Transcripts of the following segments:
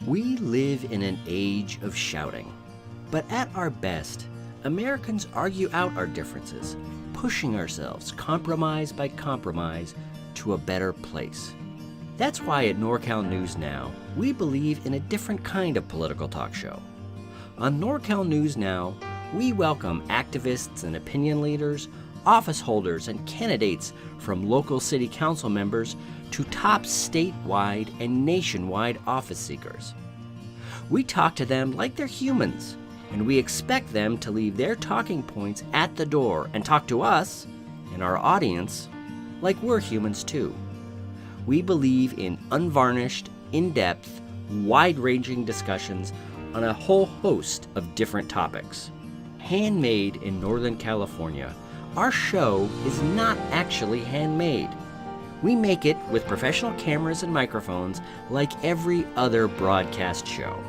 We live in an age of shouting, but at our best, Americans argue out our differences, pushing ourselves compromise by compromise to a better place. That's why at NorCal News Now, we believe in a different kind of political talk show. On NorCal News Now, we welcome activists and opinion leaders, office holders and candidates from local city council members to top statewide and nationwide office seekers. We talk to them like they're humans, and we expect them to leave their talking points at the door and talk to us and our audience like we're humans too. We believe in unvarnished, in-depth, wide-ranging discussions on a whole host of different topics. Handmade in Northern California, our show is not actually handmade. We make it with professional cameras and microphones like every other broadcast show.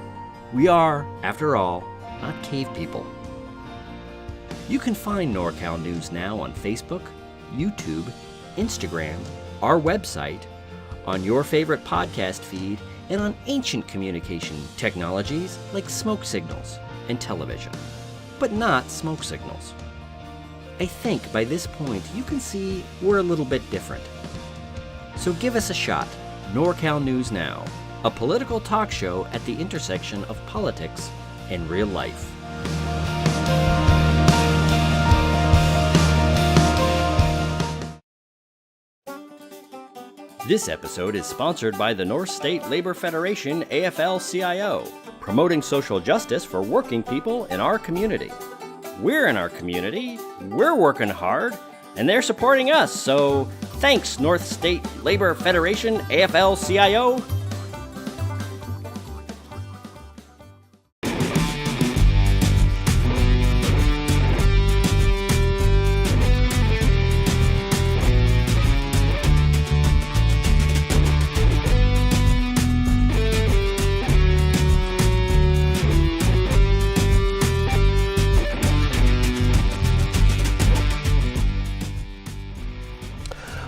We are, after all, not cave people. You can find NorCal News Now on Facebook, YouTube, Instagram, our website, on your favorite podcast feed, and on ancient communication technologies like smoke signals and television, but not smoke signals. I think by this point you can see we're a little bit different. So give us a shot. NorCal News Now, a political talk show at the intersection of politics and real life. This episode is sponsored by the North State Labor Federation AFL-CIO, promoting social justice for working people in our community. We're in our community, we're working hard, and they're supporting us, so thanks, North State Labor Federation AFL-CIO.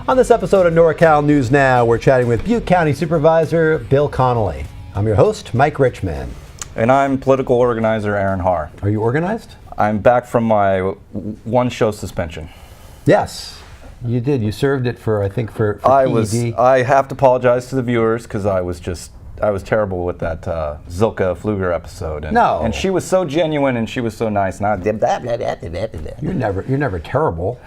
On this episode of NorCal News Now, we're chatting with Butte County Supervisor Bill Connelly. I'm your host, Mike Richman. And I'm political organizer Aaron Haar. Are you organized? I'm back from my one-show suspension. Yes, you did. You served it for, I think, for PED. I have to apologize to the viewers because I was terrible with that Zilka Pfluger episode. And she was so genuine and she was so nice. And I did blah, blah, blah, blah, blah. You're never terrible.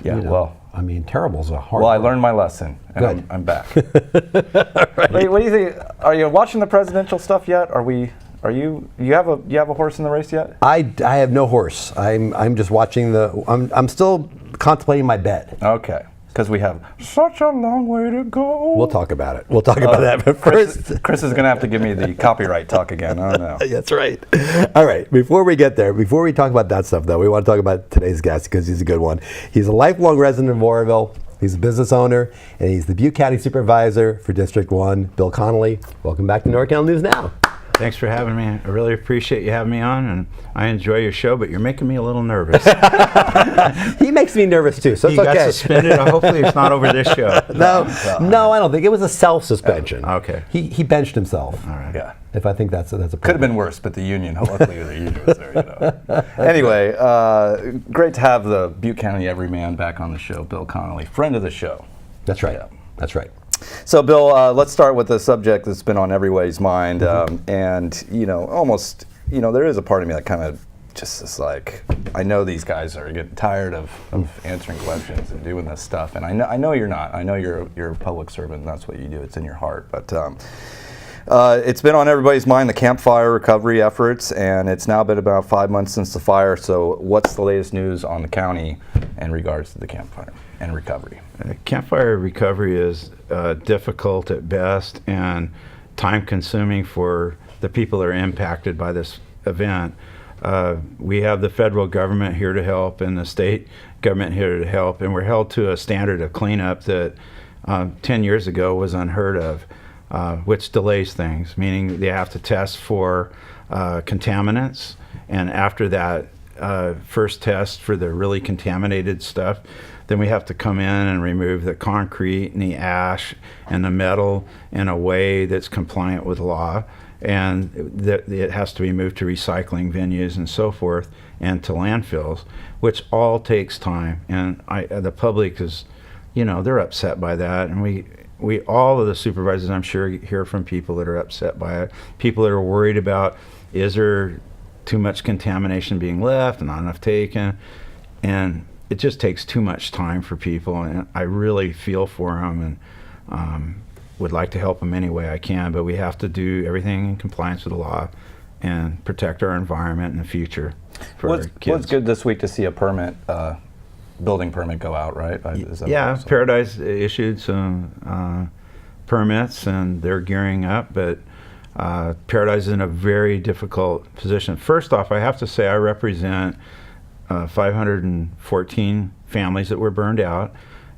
Yeah, you know, well. I mean, terrible's a hard word. I learned my lesson, and I'm back. Right. Wait, what do you think? Are you watching the presidential stuff yet? You have a horse in the race yet? I have no horse. I'm just watching I'm still contemplating my bet. Okay. Because we have such a long way to go. We'll talk about it. We'll talk about that. But first, Chris is going to have to give me the copyright talk again. I don't know. That's right. All right. Before we get there, before we talk about that stuff, though, we want to talk about today's guest because he's a good one. He's a lifelong resident of Oroville. He's a business owner, and he's the Butte County Supervisor for District 1, Bill Connelly. Welcome back to NorCal News Now. Thanks for having me. I really appreciate you having me on, and I enjoy your show, but you're making me a little nervous. He makes me nervous too, so it's okay. He got suspended. Hopefully it's not over this show. No, I don't think. It was a self-suspension. Okay. He benched himself. All right. Yeah. If I think that's a problem. Could have been worse, but the union, luckily the union was there, you know. Anyway, great to have the Butte County Everyman back on the show, Bill Connelly, friend of the show. That's right. Yeah. That's right. So, Bill, let's start with a subject that's been on everybody's mind, and there is a part of me that kind of just is like, I know these guys are getting tired of answering questions and doing this stuff, and I know you're not. I know you're a public servant, and that's what you do. It's in your heart, but it's been on everybody's mind, the campfire recovery efforts, and it's now been about 5 months since the fire. So, what's the latest news on the county in regards to the campfire and recovery? Campfire recovery is difficult at best and time-consuming for the people that are impacted by this event. We have the federal government here to help and the state government here to help, and we're held to a standard of cleanup that 10 years ago was unheard of, which delays things, meaning they have to test for contaminants, and after that first test for the really contaminated stuff, then we have to come in and remove the concrete and the ash and the metal in a way that's compliant with law. and it has to be moved to recycling venues and so forth, and to landfills, which all takes time. And the public is, they're upset by that, and we all of the supervisors, I'm sure, hear from people that are upset by it, people that are worried about, is there too much contamination being left and not enough taken, and it just takes too much time for people, and I really feel for them, and would like to help them any way I can, but we have to do everything in compliance with the law and protect our environment in the future for our kids. What's good this week to see a building permit go out, right? Yeah, Paradise issued some permits, and they're gearing up, but Paradise is in a very difficult position. First off, I have to say I represent 514 families that were burned out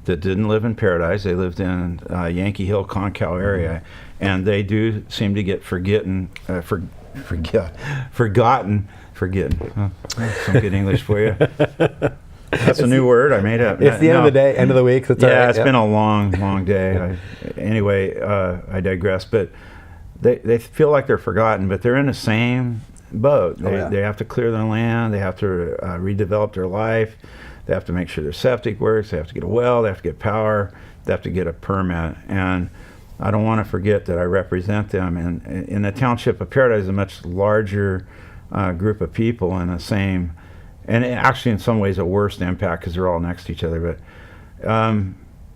that didn't live in Paradise. They lived in Yankee Hill, Concal area, and they do seem to get forgotten. Some good English for you. That's a new word I made up. It's the end of the day, end of the week. So it's all right. It's been a long, long day. I digress. But they feel like they're forgotten, but they're in the same boat. They have to clear their land. They have to redevelop their life. They have to make sure their septic works. They have to get a well. They have to get power. They have to get a permit. And I don't want to forget that I represent them. And in the township of Paradise, a much larger group of people in the same, and actually in some ways a worse impact because they're all next to each other. But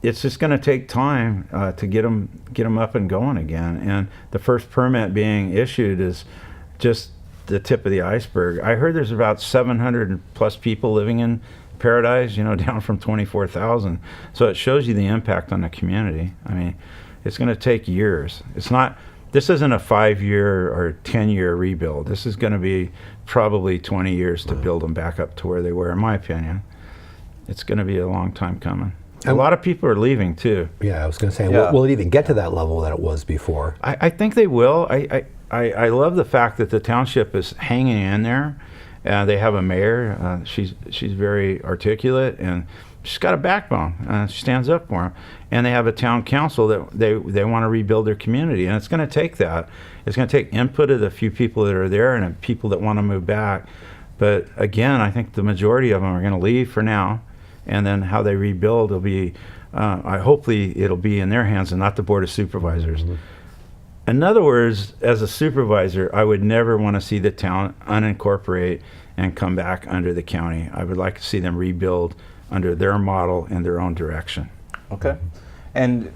it's just going to take time to get them up and going again. And the first permit being issued is just the tip of the iceberg. I heard there's about 700 plus people living in Paradise, down from 24,000. So it shows you the impact on the community. I mean, it's going to take years. This isn't a 5-year or 10-year rebuild. This is going to be probably 20 years to build them back up to where they were, in my opinion. It's going to be a long time coming. A lot of people are leaving too. Yeah, I was going to say, will it even get to that level that it was before? I think they will. I love the fact that the township is hanging in there. They have a mayor. She's very articulate, and she's got a backbone. She stands up for them. And they have a town council that they want to rebuild their community, and it's going to take that. It's going to take input of the few people that are there and the people that want to move back. But again, I think the majority of them are going to leave for now, and then how they rebuild will be. Hopefully, it'll be in their hands and not the Board of Supervisors. Mm-hmm. In other words, as a supervisor, I would never want to see the town unincorporate and come back under the county. I would like to see them rebuild under their model in their own direction. Okay. And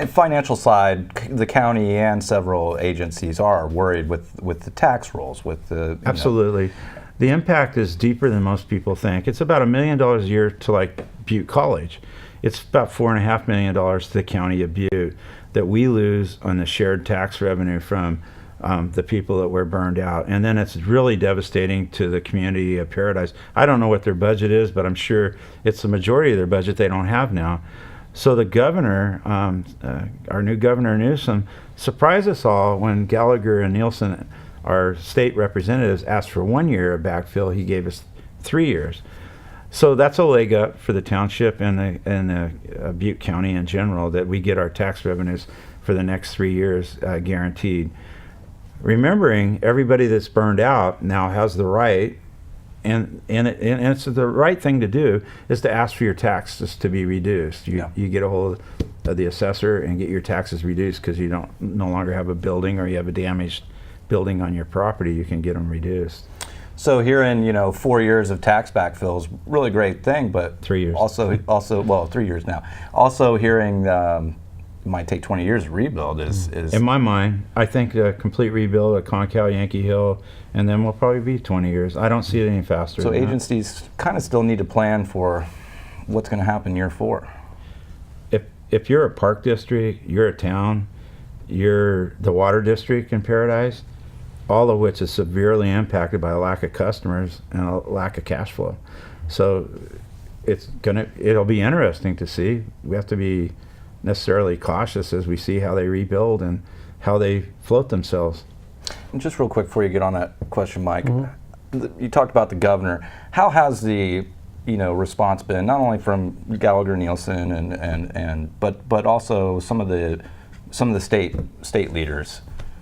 financial side, the county and several agencies are worried with the tax rolls, with the... Absolutely. The impact is deeper than most people think. It's about $1 million a year to like Butte College. It's about $4.5 million to the county of Butte that we lose on the shared tax revenue from the people that were burned out. And then it's really devastating to the community of Paradise. I don't know what their budget is, but I'm sure it's the majority of their budget they don't have now. So the governor, our new Governor Newsom, surprised us all when Gallagher and Nielsen, our state representatives, asked for 1 year of backfill. He gave us 3 years. So that's a leg up for the township and the Butte County in general, that we get our tax revenues for the next 3 years guaranteed. Remembering everybody that's burned out now has the right, and it's the right thing to do, is to ask for your taxes to be reduced. You get a hold of the assessor and get your taxes reduced because you no longer have a building, or you have a damaged building on your property. You can get them reduced. So here in 4 years of tax backfill is really great thing, but 3 years. Also 3 years now. Also hearing it might take 20 years to rebuild is in my mind. I think a complete rebuild at Concal, Yankee Hill, and then we'll probably be 20 years. I don't see it any faster. So than agencies kind of still need to plan for what's going to happen year 4. If you're a park district, you're a town, you're the water district in Paradise, all of which is severely impacted by a lack of customers and a lack of cash flow. So it'll be interesting to see. We have to be necessarily cautious as we see how they rebuild and how they float themselves. And just real quick before you get on that question, Mike, you talked about the governor. How has the response been, not only from Gallagher, Nielsen, but also some of the state leaders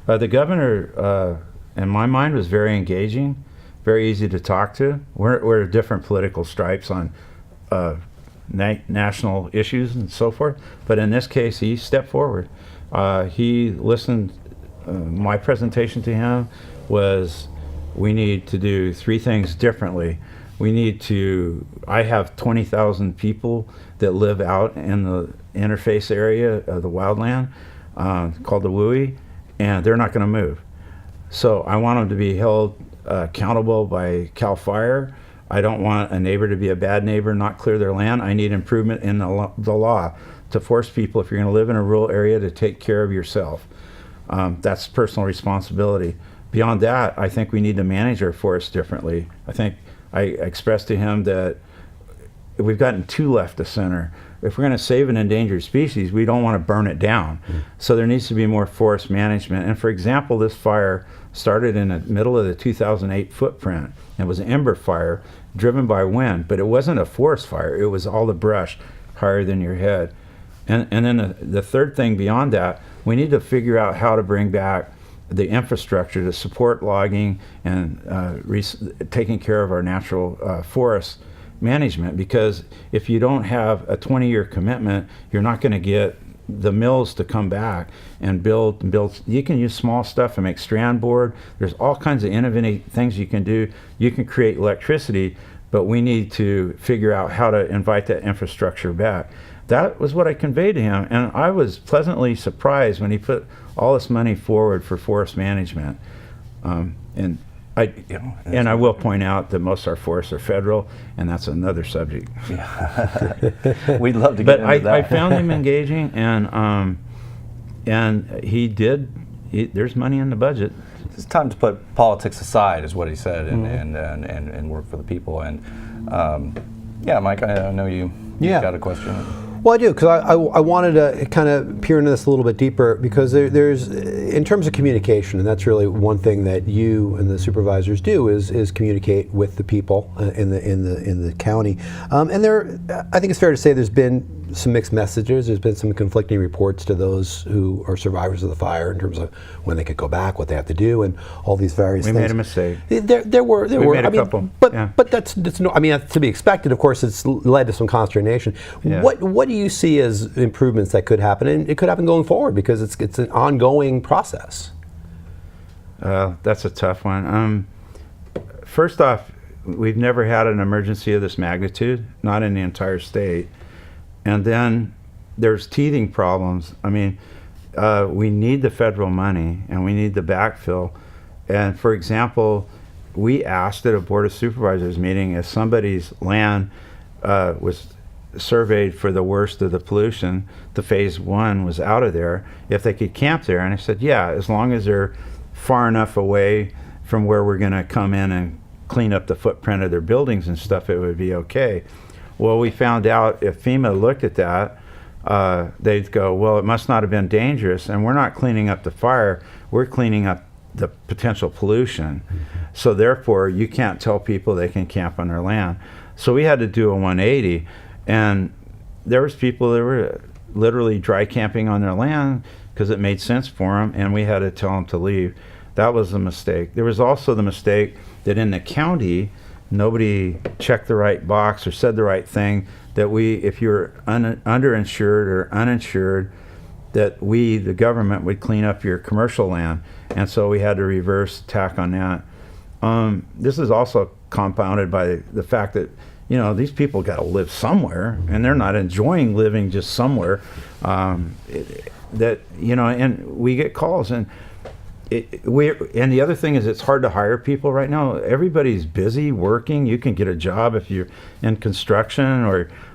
The governor, in my mind, was very engaging, very easy to talk to. We're different political stripes on national issues and so forth, but in this case, he stepped forward. He listened. My presentation to him was, we need to do 3 things differently. I have 20,000 people that live out in the interface area of the wildland called the WUI, and they're not going to move. So I want them to be held accountable by CAL FIRE. I don't want a neighbor to be a bad neighbor, not clear their land. I need improvement in the law to force people, if you're going to live in a rural area, to take care of yourself. That's personal responsibility. Beyond that, I think we need to manage our forests differently. I think I expressed to him that we've gotten too left of center. If we're going to save an endangered species, we don't want to burn it down. So there needs to be more forest management. And for example, this fire started in the middle of the 2008 footprint. It was an ember fire driven by wind, but it wasn't a forest fire. It was all the brush higher than your head. And then the third thing beyond that, we need to figure out how to bring back the infrastructure to support logging and taking care of our natural forest management, because if you don't have a 20-year commitment, you're not going to get the mills to come back and build. You can use small stuff and make strand board. There's all kinds of innovative things you can do. You can create electricity, but we need to figure out how to invite that infrastructure back. That was what I conveyed to him, and I was pleasantly surprised when he put all this money forward for forest management. And I will point out that most of our forests are federal, and that's another subject. Yeah. We'd love to get into that. I found him engaging, and he did. There's money in the budget. It's time to put politics aside, is what he said, and work for the people. And yeah, Mike, I know you've got a question. Well, I do, because I wanted to kind of peer into this a little bit deeper, because there's, in terms of communication, and that's really one thing that you and the supervisors do is communicate with the people in the county. And I think it's fair to say there's been some mixed messages. There's been some conflicting reports to those who are survivors of the fire in terms of when they could go back, what they have to do, and all these various things. We made a mistake. There were. We made a couple. But that's no. I mean, that's to be expected. Of course, it's led to some consternation. Yeah. What do you see as improvements that could happen, and it could happen going forward, because it's an ongoing process? That's a tough one. First off, we've never had an emergency of this magnitude, not in the entire state. And then there's teething problems. I mean, we need the federal money, and we need the backfill. And for example, we asked at a Board of Supervisors meeting, if somebody's land was surveyed for the worst of the pollution, the phase 1 was out of there, if they could camp there. And I said, yeah, as long as they're far enough away from where we're going to come in and clean up the footprint of their buildings and stuff, it would be okay. Well, we found out if FEMA looked at that, they'd go, well, it must not have been dangerous, and we're not cleaning up the fire, we're cleaning up the potential pollution. So therefore, you can't tell people they can camp on their land. So we had to do a 180, and there was people that were literally dry camping on their land because it made sense for them, and we had to tell them to leave. That was a mistake. There was also the mistake that in the county, nobody checked the right box or said the right thing, that if you're underinsured or uninsured, that the government, would clean up your commercial land. And so we had to reverse tack on that. This is also compounded by the fact that, these people got to live somewhere, and they're not enjoying living just somewhere. And we get calls, and the other thing is, it's hard to hire people right now. Everybody's busy working. You can get a job if you're in construction,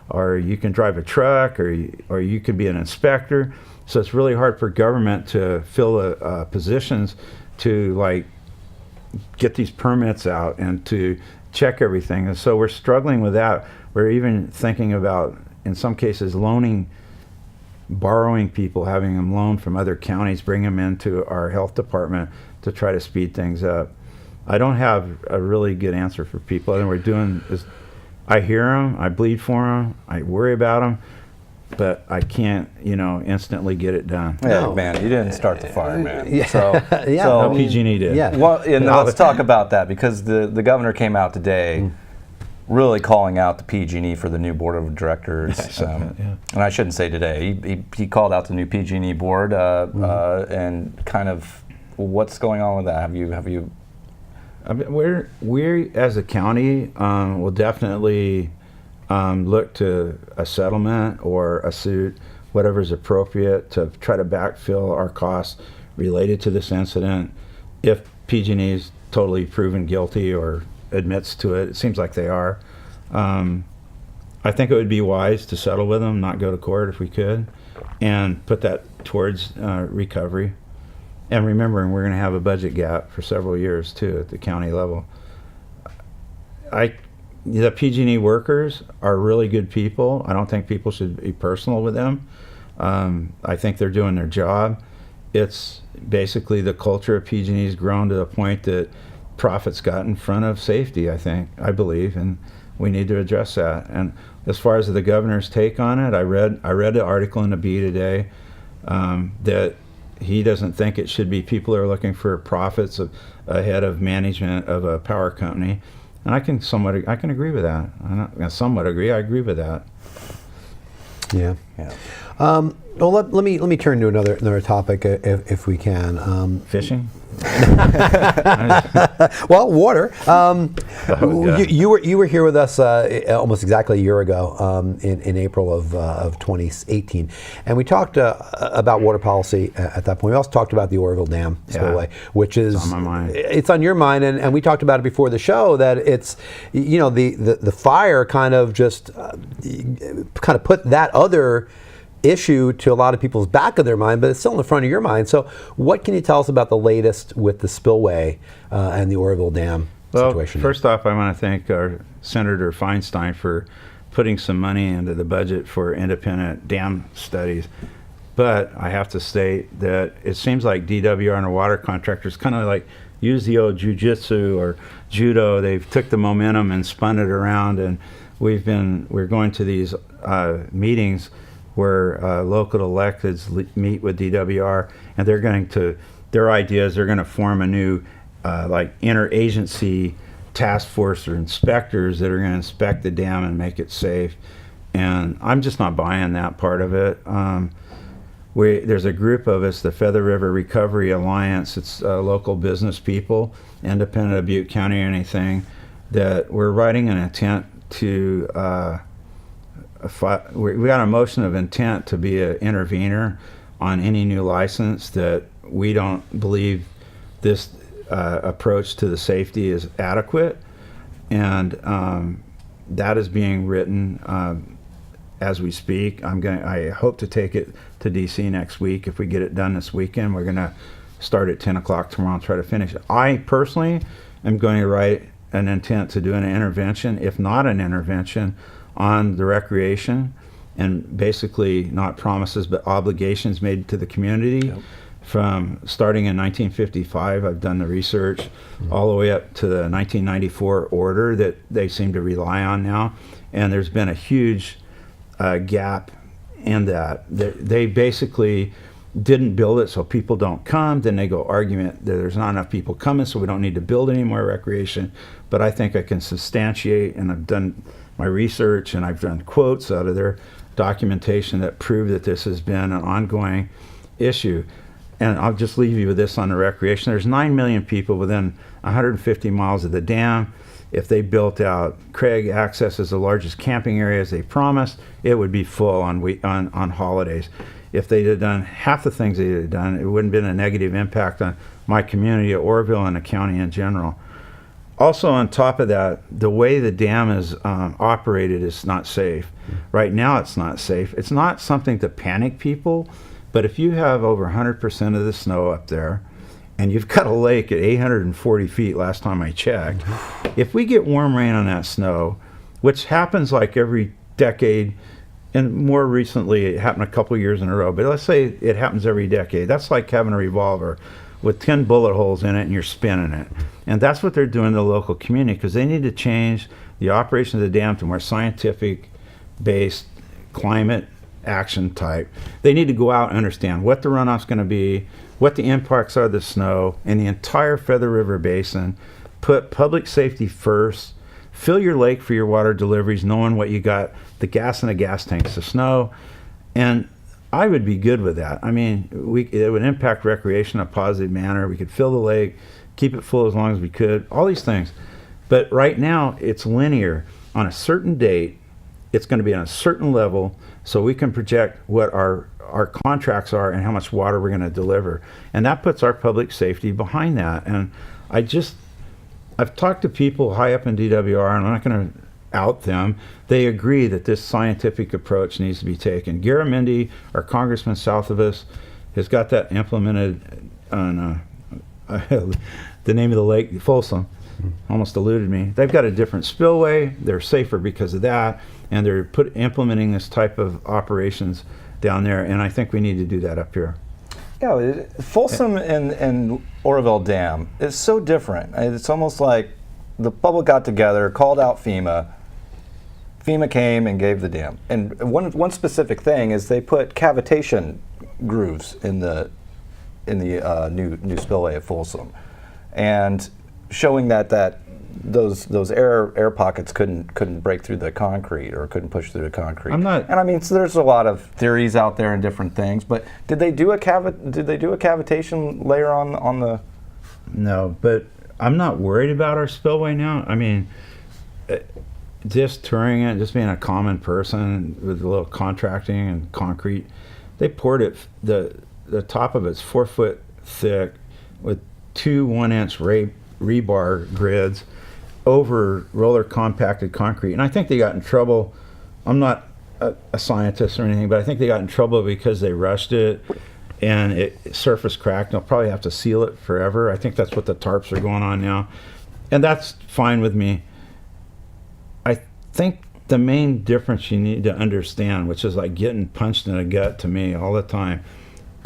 or you can drive a truck, or you can be an inspector. So it's really hard for government to fill positions to get these permits out and to check everything. And so we're struggling with that. We're even thinking about, in some cases, borrowing people, having them loaned from other counties, bring them into our health department to try to speed things up. I don't have a really good answer for people. And we're doing is, I hear them, I bleed for them, I worry about them, but I can't, instantly get it done. Yeah, No. man, you didn't start the fire, man. Yeah. So, Yeah. so No, PG&E did. Yeah. well, and let's talk about that, because the governor came out today really calling out the PG&E for the new board of directors. And I shouldn't say today. He called out the new PG&E board and kind of what's going on with that. Have you? I mean, we as a county will definitely look to a settlement or a suit, whatever is appropriate, to try to backfill our costs related to this incident. If PG&E is totally proven guilty or admits to it, it seems like they are. I think it would be wise to settle with them, not go to court if we could, and put that towards recovery. And remembering we're going to have a budget gap for several years too at the county level. The PG&E workers are really good people. I don't think people should be personal with them. I think they're doing their job. It's basically the culture of PG&E has grown to the point that profits got in front of safety, I believe, and we need to address that. And as far as the governor's take on it, I read the article in the Bee today that he doesn't think it should be people who are looking for profits ahead of management of a power company. And I can agree with that. I somewhat agree. I agree with that. Yeah. Well, let me turn to another topic if we can. Fishing? Well, water. Yeah. You were here with us almost exactly a year ago in April of 2018, and we talked about water policy at that point. We also talked about the Oroville Dam spillway, which is it's on my mind. It's on your mind, and we talked about it before the show that it's the fire kind of just put that other issue to a lot of people's back of their mind, but it's still in the front of your mind. So what can you tell us about the latest with the spillway and the Oroville Dam situation? First off, I want to thank our Senator Feinstein for putting some money into the budget for independent dam studies. But I have to state that it seems like DWR and the water contractors kind of like use the old jujitsu or judo. They've took the momentum and spun it around, and we're going to these meetings where local electeds meet with DWR, and their ideas, they're going to form a new interagency task force or inspectors that are going to inspect the dam and make it safe. And I'm just not buying that part of it. There's a group of us, the Feather River Recovery Alliance. It's local business people, independent of Butte County or anything, that we're writing an intent to we got a motion of intent to be an intervener on any new license, that we don't believe this approach to the safety is adequate, and that is being written as we speak. I hope to take it to DC next week. If we get it done this weekend, we're going to start at 10 o'clock tomorrow and try to finish it. I personally am going to write an intent to do an intervention, if not an intervention, on the recreation, and basically not promises but obligations made to the community. Yep. From starting in 1955, I've done the research, all the way up to the 1994 order that they seem to rely on now, and there's been a huge gap in that. They basically didn't build it so people don't come, then they go argument that there's not enough people coming so we don't need to build any more recreation. But I think I can substantiate, and I've done my research and I've done quotes out of their documentation that prove that this has been an ongoing issue. And I'll just leave you with this on the recreation. There's 9 million people within 150 miles of the dam. If they built out Craig Access as the largest camping area as they promised, it would be full on holidays. If they had done half the things they had done, it wouldn't have been a negative impact on my community, Oroville, and the county in general. Also, on top of that, the way the dam is operated is not safe. Right now, it's not safe. It's not something to panic people, but if you have over 100% of the snow up there, and you've got a lake at 840 feet last time I checked, if we get warm rain on that snow, which happens like every decade, and more recently it happened a couple years in a row, but let's say it happens every decade, that's like having a revolver with 10 bullet holes in it and you're spinning it. And that's what they're doing in the local community, because they need to change the operation of the dam to more scientific based, climate action type. They need to go out and understand what the runoff's going to be, what the impacts are of the snow in the entire Feather River Basin, put public safety first, fill your lake for your water deliveries, knowing what you got, the gas in the gas tanks, the snow, and I would be good with that. I mean, it would impact recreation in a positive manner. We could fill the lake, keep it full as long as we could, all these things. But right now, it's linear. On a certain date, it's going to be on a certain level, so we can project what our contracts are and how much water we're going to deliver. And that puts our public safety behind that. And I've talked to people high up in DWR, and I'm not going to out them. They agree that this scientific approach needs to be taken. Garamendi, our congressman south of us, has got that implemented on the name of the lake, Folsom. Almost eluded me. They've got a different spillway. They're safer because of that, and they're implementing this type of operations down there. And I think we need to do that up here. Yeah, Folsom and Oroville Dam is so different. It's almost like the public got together, called out FEMA. FEMA came and gave the dam. And one specific thing is they put cavitation grooves in the new spillway at Folsom, and showing that those air pockets couldn't break through the concrete or couldn't push through the concrete. And I mean, so there's a lot of theories out there and different things. But did they do a cavitation layer on the? No, but I'm not worried about our spillway now. I mean, just touring it, just being a common person with a little contracting and concrete, they poured it. The top of it's 4 foot thick with 2 1-inch rebar grids over roller compacted concrete. And I think they got in trouble. I'm not a scientist or anything, but I think they got in trouble because they rushed it and it surface cracked. They'll probably have to seal it forever. I think that's what the tarps are going on now. And that's fine with me. I think the main difference you need to understand, which is like getting punched in the gut to me all the time,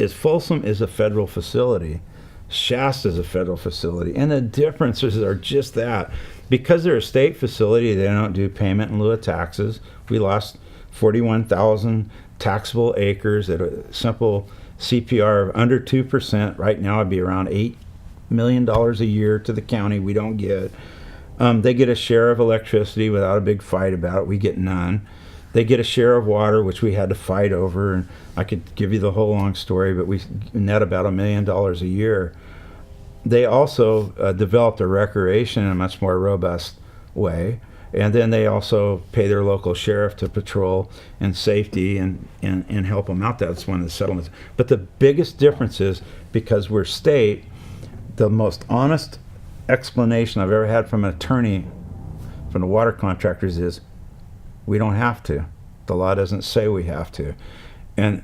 is Folsom is a federal facility. Shasta is a federal facility. And the differences are just that. Because they're a state facility, they don't do payment in lieu of taxes. We lost 41,000 taxable acres at a simple CPR of under 2%. Right now it'd be around $8 million a year to the county we don't get. They get a share of electricity without a big fight about it. We get none. They get a share of water, which we had to fight over. And I could give you the whole long story, but we net about $1 million a year. They also developed a recreation in a much more robust way. And then they also pay their local sheriff to patrol and safety and help them out. That's one of the settlements. But the biggest difference is because we're state, the most honest explanation I've ever had from an attorney from the water contractors is we don't have to. The law doesn't say we have to. And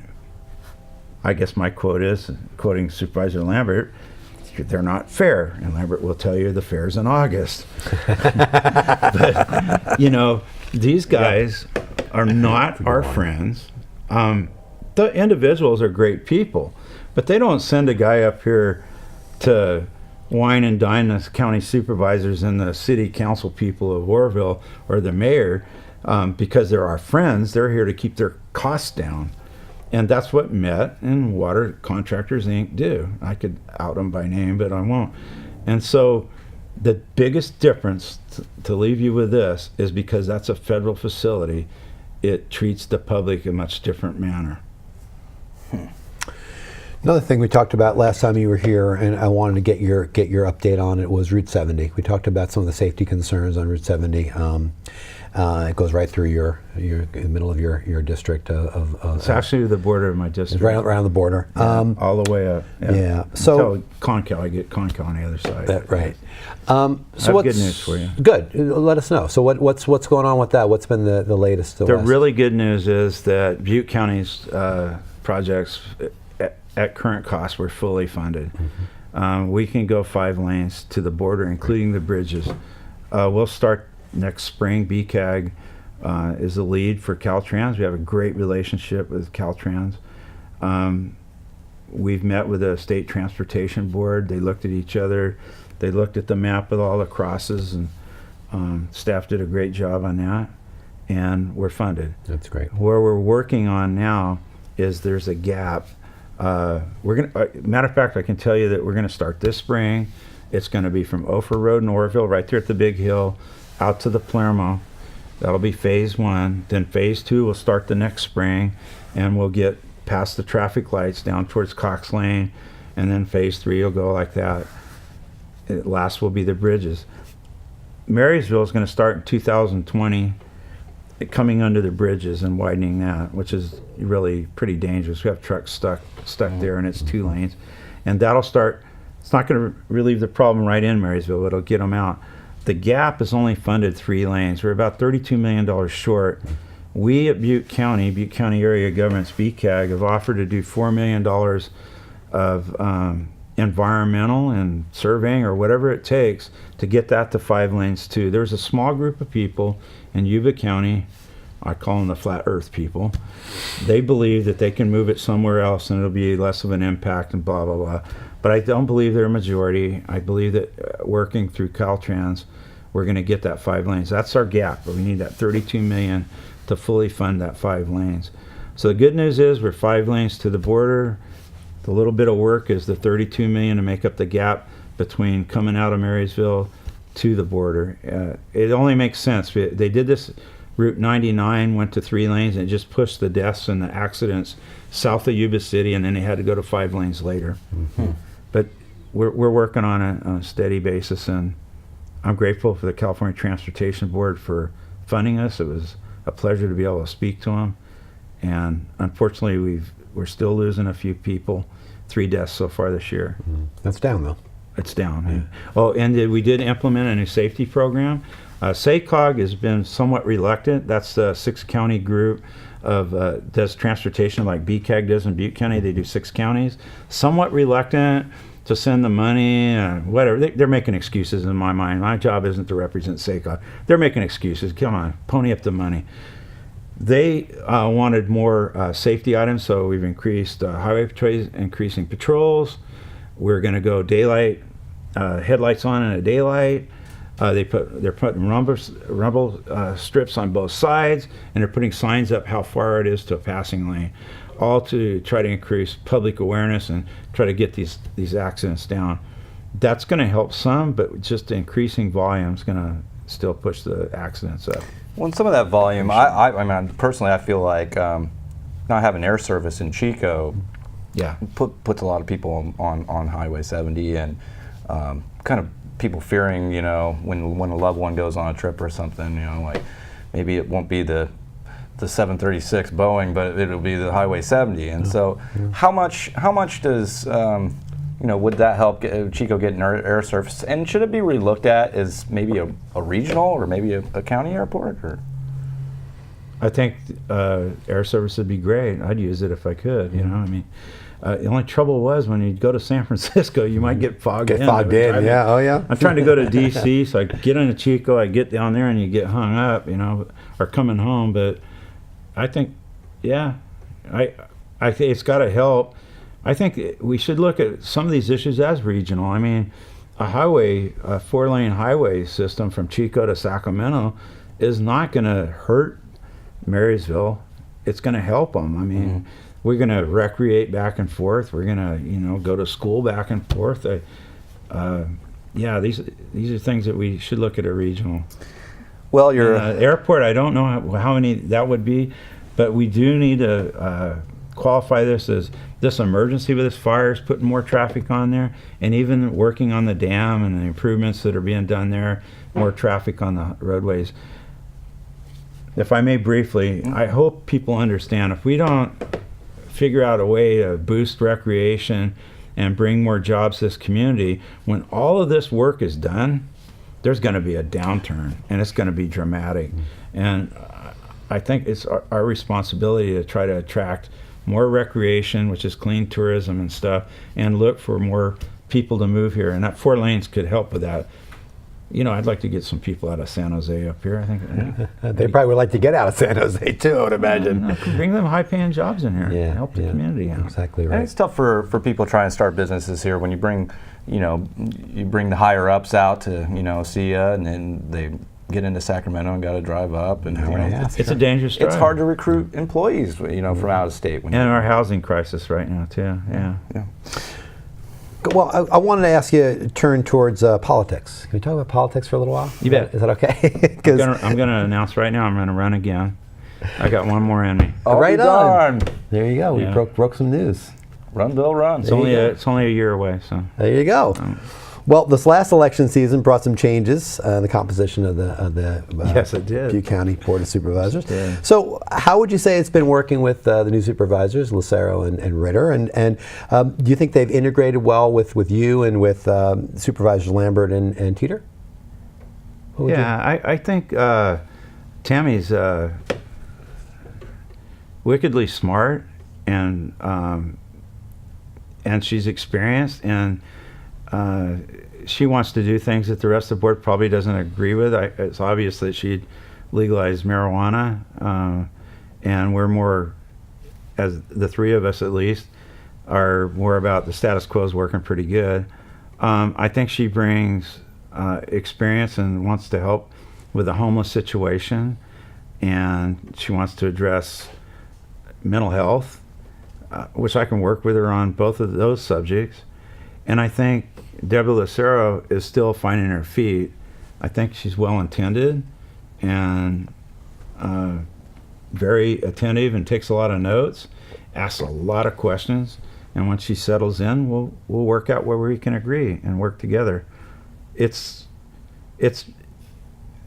I guess my quote is, quoting Supervisor Lambert, they're not fair. And Lambert will tell you the fair's in August. But, you know, these guys are not our friends. The individuals are great people, but they don't send a guy up here to wine and dine the county supervisors and the city council people of Oroville or the mayor because they're our friends. They're here to keep their costs down. And that's what MET and Water Contractors Inc. do. I could out them by name, but I won't. And so the biggest difference, to leave you with this, is because that's a federal facility, it treats the public in a much different manner. Another thing we talked about last time you were here, and I wanted to get your update on it, was Route 70. We talked about some of the safety concerns on Route 70. It goes right through in the middle of your district. It's actually the border of my district. Right around the border. All the way up. Yeah. So Concal, I get Concal on the other side. Right. So I have good news for you. Good. Let us know. So what's going on with that? What's been the latest? The really good news is that Butte County's projects at current cost were fully funded. Mm-hmm. We can go 5 lanes to the border, including the bridges. We'll start next spring. BCAG is the lead for Caltrans. We have a great relationship with Caltrans. We've met with the State Transportation Board. They looked at each other. They looked at the map with all the crosses, and staff did a great job on that. and we're funded. That's great. Where we're working on now is there's a gap. Matter of fact, I can tell you that we're gonna start this spring. It's gonna be from Ophir Road in Oroville, right there at the big hill, out to the Palermo. That'll be phase 1. Then phase 2 will start the next spring, and we'll get past the traffic lights down towards Cox Lane, and then phase 3 will go like that. Last will be the bridges. Marysville is going to start in 2020, coming under the bridges and widening that, which is really pretty dangerous. We have trucks stuck there, and it's 2 lanes, and that'll start. It's not going to relieve the problem right in Marysville, but it'll get them out. The gap is only funded 3 lanes. We're about $32 million short. We at Butte County Area Governments, BCAG, have offered to do $4 million of environmental and surveying or whatever it takes to get that to 5 lanes too. There's a small group of people in Yuba County, I call them the flat earth people. They believe that they can move it somewhere else and it'll be less of an impact and blah, blah, blah. But I don't believe they're a majority. I believe that working through Caltrans, we're going to get that 5 lanes. That's our gap, but we need that $32 million to fully fund that 5 lanes. So the good news is we're 5 lanes to the border. The little bit of work is the $32 million to make up the gap between coming out of Marysville to the border. It only makes sense. They did this. Route 99 went to 3 lanes and it just pushed the deaths and the accidents south of Yuba City, and then they had to go to 5 lanes later. Mm-hmm. But we're working on it on a steady basis, and I'm grateful for the California Transportation Board for funding us. It was a pleasure to be able to speak to them, and unfortunately we're still losing a few people. 3 deaths so far this year. Mm-hmm. That's down though. It's down. Yeah. Oh, and we did implement a new safety program. SACOG has been somewhat reluctant. That's the 6-county group of does transportation like BCAG does in Butte County. They do 6 counties. Somewhat reluctant to send the money, whatever. They're making excuses in my mind. My job isn't to represent SACOG. They're making excuses. Come on, pony up the money. They wanted more safety items, so we've increased highway patrols, increasing patrols. We're going to go daylight, headlights on in a daylight. They're putting rumble strips on both sides, and they're putting signs up how far it is to a passing lane, all to try to increase public awareness and try to get these accidents down. That's going to help some, but just increasing volume is going to still push the accidents up. Well, some of that volume, I mean, personally, I feel like not having air service in Chico, yeah, puts a lot of people on Highway 70, and kind of people fearing, you know, when a loved one goes on a trip or something, you know, like maybe it won't be the 736 Boeing, but it'll be the Highway 70. And so, how much does you know, would that help Chico get an air service? And should it be relooked at as maybe a regional or maybe a county airport? Or? I think air service would be great. I'd use it if I could. You know, I mean, the only trouble was when you go to San Francisco, you might get fogged in. Yeah. Oh, yeah. I'm trying to go to D.C., so I get into Chico, I get down there, and you get hung up, you know, or coming home. But I think, yeah, I think it's got to help. I think we should look at some of these issues as regional. I mean, a 4-lane highway system from Chico to Sacramento is not going to hurt Marysville. It's going to help them. I mean, we're going to recreate back and forth. We're going to, you know, go to school back and forth. Yeah, these are things that we should look at a regional. Well, your airport, I don't know how many that would be, but we do need to qualify this as this emergency with this fires, putting more traffic on there, and even working on the dam and the improvements that are being done there, more traffic on the roadways. If I may briefly, I hope people understand, if we don't figure out a way to boost recreation and bring more jobs to this community, when all of this work is done, there's going to be a downturn, and it's going to be dramatic. And I think it's our responsibility to try to attract more recreation, which is clean tourism and stuff, and look for more people to move here. And that 4 lanes could help with that. You know, I'd like to get some people out of San Jose up here. I think they probably would like to get out of San Jose too, I would imagine. Bring them high-paying jobs in here. Yeah, help the community out. Exactly right. And it's tough for people trying to start businesses here when you bring, you know, you bring the higher ups out to, you know, see ya, and then get into Sacramento and got to drive up, and It's a dangerous drive. it's hard to recruit employees, from out of state. And our housing crisis right now too. Yeah. Well, I wanted to ask you to turn towards politics. Can we talk about politics for a little while? You bet. Is that okay? I'm going to announce right now I'm going to run again. I got one more in me. Right on. Darn. There you go. We broke some news. Run, Bill, run. It's only a year away. So there you go. Well, this last election season brought some changes in the composition of the yes, it did. Butte County Board of Supervisors. It did. So how would you say it's been working with the new supervisors, Lucero and Ritter? And do you think they've integrated well with you and with Supervisors Lambert and Teeter? I think Tammy's wickedly smart, and she's experienced, and she wants to do things that the rest of the board probably doesn't agree with. It's obvious that she'd legalize marijuana, and we're more, as the three of us at least, are more about the status quo is working pretty good. I think she brings experience and wants to help with the homeless situation, and she wants to address mental health, which I can work with her on both of those subjects. And I think Deborah Lucero is still finding her feet. I think she's well-intended and very attentive and takes a lot of notes, asks a lot of questions, and once she settles in, we'll work out where we can agree and work together. It's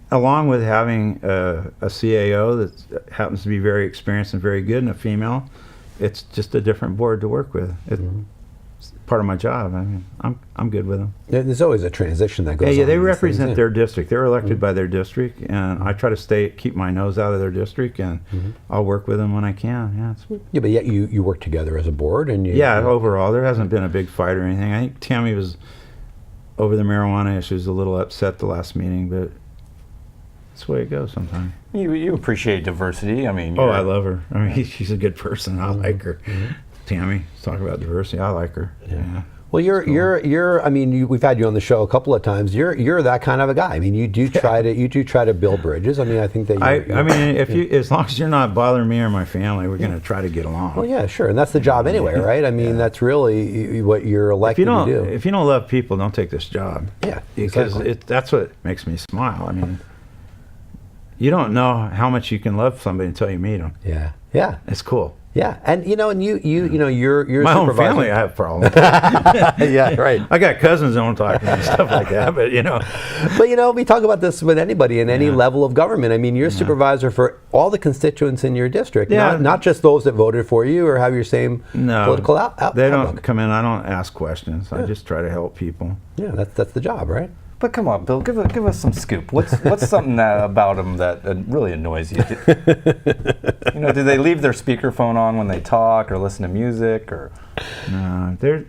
along with having a CAO that happens to be very experienced and very good and a female, it's just a different board to work with. It's part of my job. I mean, I'm good with them. There's always a transition that goes on. Yeah, they represent their district. They're elected by their district, and I try to keep my nose out of their district, and I'll work with them when I can. Yeah, but yet you work together as a board, and overall there hasn't been a big fight or anything. I think Tammy was over the marijuana issues a little upset the last meeting, but that's the way it goes sometimes. You appreciate diversity. I mean, I love her. I mean, she's a good person. I like her. Tammy, talk about diversity. I like her. Yeah. Well, you're. I mean, we've had you on the show a couple of times. You're that kind of a guy. I mean, you do try to build bridges. I mean, I think that. I mean, as long as you're not bothering me or my family, we're going to try to get along. Well, yeah, sure, and that's the job anyway, right? I mean, that's really what you're elected to do. If you don't love people, don't take this job. Yeah, because that's what makes me smile. I mean, you don't know how much you can love somebody until you meet them. Yeah, it's cool. Yeah, and you're my own family. I have problems. Yeah, right. I got cousins that don't talk to me and stuff like that, but But we talk about this with anybody in any level of government. I mean, you're a supervisor for all the constituents in your district, not just those that voted for you or have your same political outlook. They don't come in. I don't ask questions. I just try to help people. Yeah, that's the job, right? But come on, Bill, give us some scoop. What's something about them that really annoys you? Do they leave their speakerphone on when they talk or listen to music or? No, they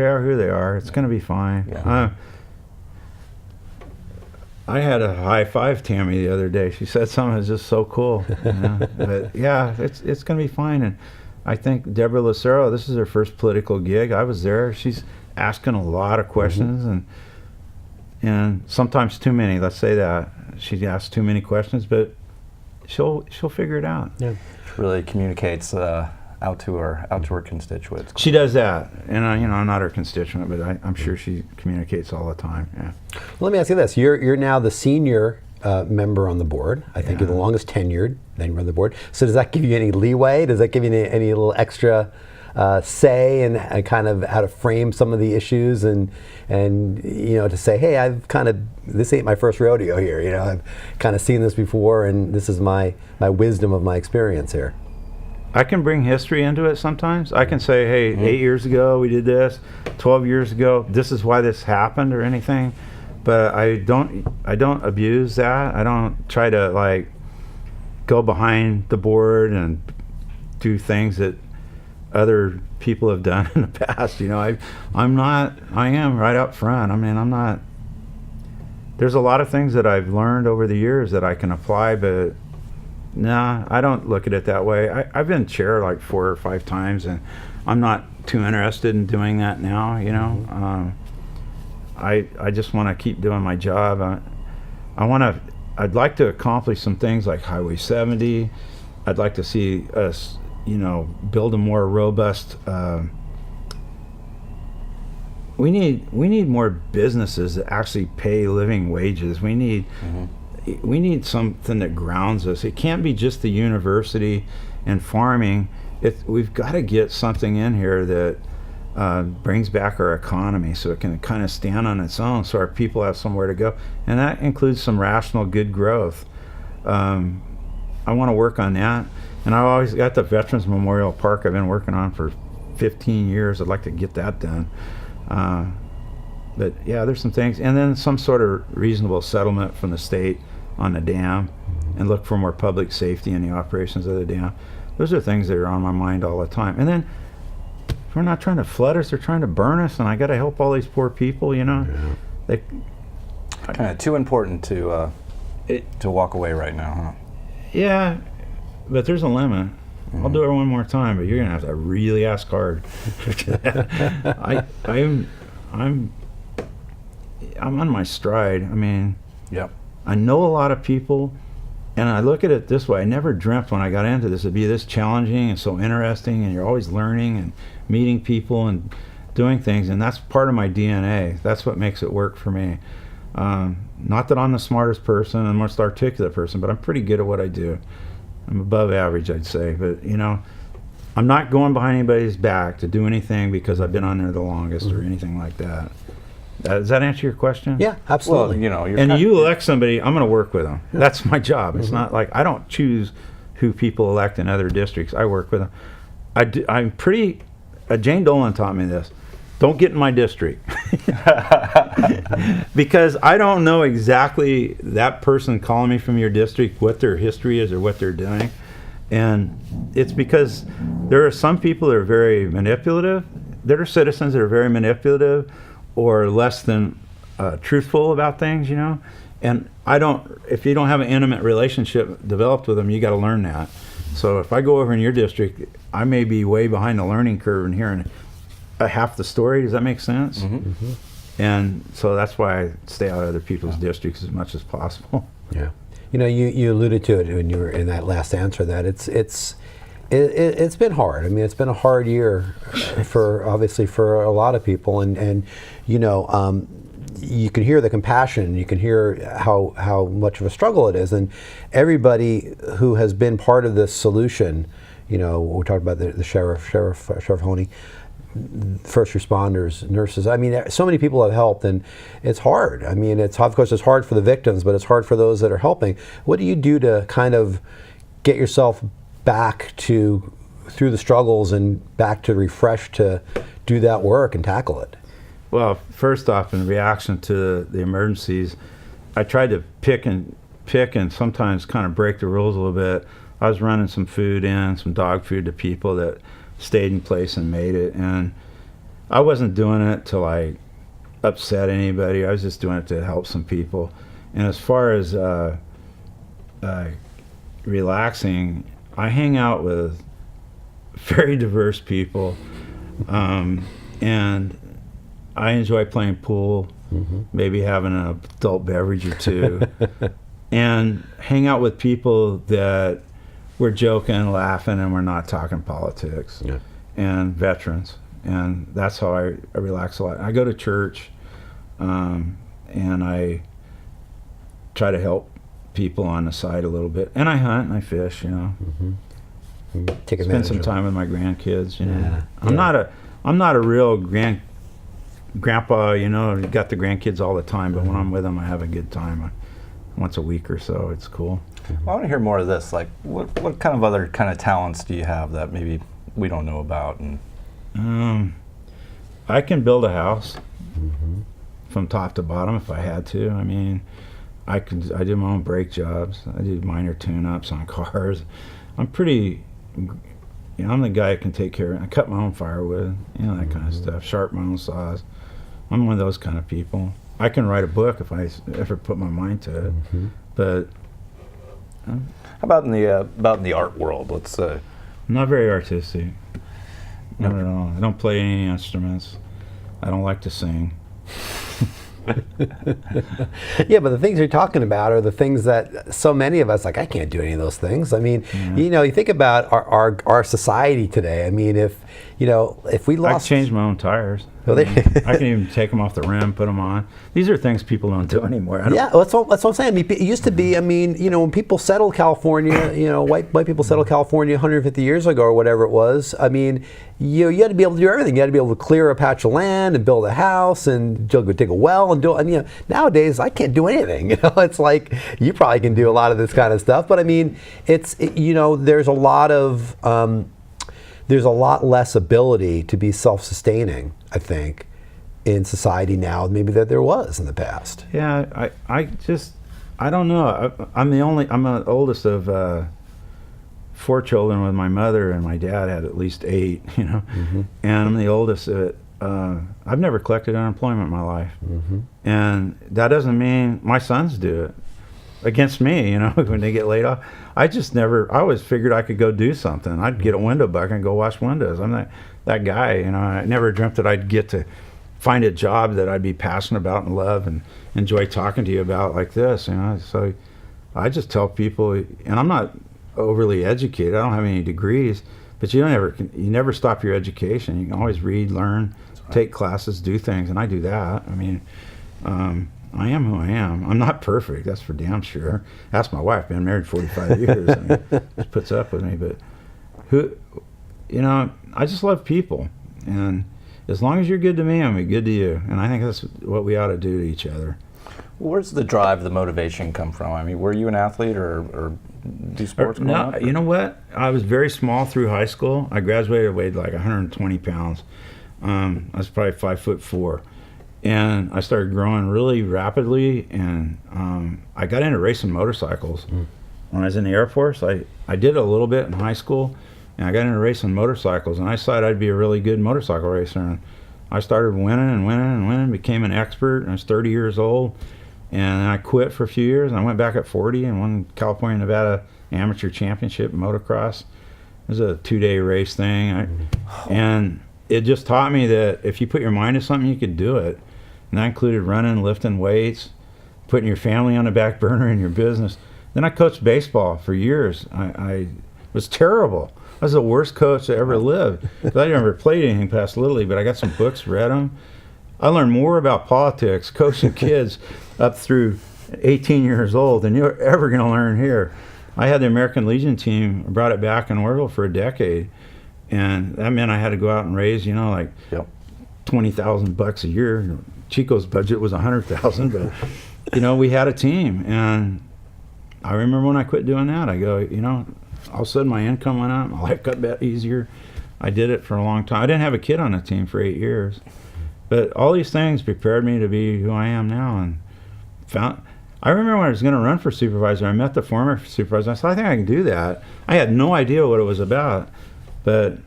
are who they are. It's going to be fine. Yeah. I had a high five Tammy the other day. She said something that was just so cool. But yeah, it's going to be fine. And I think Deborah Lucero, this is her first political gig. I was there. She's asking a lot of questions and sometimes too many. Let's say that she asks too many questions, but she'll figure it out. Yeah, really communicates out to her constituents. She does that, and I'm not her constituent, but I'm sure she communicates all the time. Yeah. Well, let me ask you this: you're now the senior member on the board. I think you're the longest tenured member on the board. So does that give you any leeway? Does that give you any little extra say and kind of how to frame some of the issues and to say, hey, this ain't my first rodeo here. I've kind of seen this before, and this is my wisdom of my experience here. I can bring history into it sometimes. I can say, hey, 8 years ago we did this, 12 years ago, this is why this happened or anything. But I don't abuse that. I don't try to go behind the board and do things that other people have done in the past. I am right up front. I mean, I'm not. There's a lot of things that I've learned over the years that I can apply, but no, I don't look at it that way. I've been chair 4 or 5 times, and I'm not too interested in doing that now. I just want to keep doing my job. I'd like to accomplish some things like Highway 70. I'd like to see us, build a more robust. We need more businesses that actually pay living wages. We need something that grounds us. It can't be just the university and farming. We've got to get something in here that brings back our economy so it can kind of stand on its own, so our people have somewhere to go, and that includes some rational, good growth. I want to work on that, and I've always got the Veterans Memorial Park I've been working on for 15 years. I'd like to get that done. But yeah, there's some things, and then some sort of reasonable settlement from the state on the dam, and look for more public safety in the operations of the dam. Those are things that are on my mind all the time. And then if we're not trying to flood us, they're trying to burn us, and I got to help all these poor people. They kind of too important to walk away right now, huh? Yeah, but there's a limit. I'll do it one more time, but you're gonna have to really ask hard. I'm on my stride. I mean, yep. I know a lot of people, and I look at it this way. I never dreamt when I got into this it'd be this challenging and so interesting, and you're always learning and meeting people and doing things, and that's part of my DNA. That's what makes it work for me. Not that I'm the smartest person and most articulate person, but I'm pretty good at what I do. I'm above average, I'd say, but I'm not going behind anybody's back to do anything because I've been on there the longest or anything like that. Does that answer your question? Yeah, absolutely. Well, you elect somebody, I'm going to work with them. Yeah. That's my job. It's not like I don't choose who people elect in other districts. I work with them. I'm pretty. Jane Dolan taught me this. Don't get in my district. Because I don't know exactly that person calling me from your district, what their history is or what they're doing. And it's because there are some people that are very manipulative. There are citizens that are very manipulative or less than truthful about things, And if you don't have an intimate relationship developed with them, you got to learn that. So if I go over in your district, I may be way behind the learning curve and hearing half the story. Does that make sense? Mm-hmm. Mm-hmm. And so that's why I stay out of other people's districts as much as possible. Yeah. You alluded to it when you were in that last answer that it's been hard. I mean, it's been a hard year for a lot of people, and you can hear the compassion. You can hear how much of a struggle it is, and everybody who has been part of this solution. We talked about the Sheriff Honey, first responders, nurses. I mean, so many people have helped, and it's hard. I mean, of course it's hard for the victims, but it's hard for those that are helping. What do you do to kind of get yourself back through the struggles and back to refresh to do that work and tackle it? Well, first off, in reaction to the emergencies, I tried to pick and sometimes kind of break the rules a little bit. I was running some dog food to people that stayed in place and made it, and I wasn't doing it to like upset anybody. I was just doing it to help some people. And as far as relaxing, I hang out with very diverse people, and I enjoy playing pool, maybe having an adult beverage or two, and hang out with people that we're joking, laughing, and we're not talking politics, and veterans. And that's how I relax a lot. I go to church, and I try to help people on the side a little bit. And I hunt and I fish, Spend some time with my grandkids, Yeah. I'm not a real grandpa, got the grandkids all the time, but when I'm with them, I have a good time. Once a week or so, it's cool. Well, I want to hear more of this. Like, what kind of other kind of talents do you have that maybe we don't know about? And I can build a house from top to bottom if I had to. I mean, I do my own brake jobs. I do minor tune-ups on cars. I'm pretty, I'm the guy that can take care of it. I cut my own firewood, that kind of stuff. Sharp my own saws. I'm one of those kind of people. I can write a book if I ever put my mind to it, but. How about in the art world? Let's say. I'm not very artistic. Not at all. I don't play any instruments. I don't like to sing. Yeah, but the things you're talking about are the things that so many of us, like, I can't do any of those things. I mean, you know, you think about our society today. I mean, if we I lost, change my own tires. Well, I can even take them off the rim, put them on. These are things people don't do anymore. yeah, that's what I'm saying. I mean, it used to be. I mean, you know, when people settled California, you know, white people settled California 150 years ago or whatever it was. I mean, you had to be able to do everything. You had to be able to clear a patch of land and build a house and dig a well and do. And you know, nowadays I can't do anything. You know, it's like you probably can do a lot of this kind of stuff, but I mean, you know, there's a lot less ability to be self-sustaining, I think, in society now maybe that there was in the past. Yeah, I don't know. I'm the oldest of 4 children with my mother, and my dad had at least 8, you know. And I'm the oldest. I've never collected unemployment in my life. And that doesn't mean my sons do it against me, you know, when they get laid off. I always figured I could go do something. I'd get a window bucket and go wash windows. I'm that guy, you know. I never dreamt that I'd get to find a job that I'd be passionate about and love and enjoy talking to you about like this, you know. So I just tell people, and I'm not overly educated, I don't have any degrees, but you never stop your education. You can always read, learn, take classes, do things, and I do that. I mean, I am who I am. I'm not perfect, that's for damn sure. Ask my wife, been married 45 years. I mean, she puts up with me, but you know, I just love people, and as long as you're good to me, I'm good to you. And I think that's what we ought to do to each other. Where's the drive, the motivation come from? I mean, were you an athlete or do sports growing up? You know what? I was very small through high school. I graduated, weighed like 120 pounds. I was probably 5'4". And I started growing really rapidly, and I got into racing motorcycles. When I was in the Air Force, I did a little bit in high school, and I got into racing motorcycles, and I decided I'd be a really good motorcycle racer. And I started winning and winning and winning, became an expert, and I was 30 years old. And I quit for a few years, and I went back at 40 and won California, Nevada Amateur Championship in motocross. It was a 2-day race thing. And it just taught me that if you put your mind to something, you could do it. And that included running, lifting weights, putting your family on the back burner in your business. Then I coached baseball for years. I was terrible. I was the worst coach that ever lived. I never played anything past Little League, but I got some books, read them. I learned more about politics, coaching kids up through 18 years old than you're ever going to learn here. I had the American Legion team, brought it back in Oroville for a decade, and that meant I had to go out and raise, you know, like $20,000 a year. Chico's budget was $100,000, but you know, we had a team, and I remember when I quit doing that, I go, you know, all of a sudden my income went up, my life got a bit easier. I did it for a long time. I didn't have a kid on the team for 8 years, but all these things prepared me to be who I am now. And I remember when I was going to run for supervisor, I met the former supervisor. I said, I think I can do that. I had no idea what it was about, but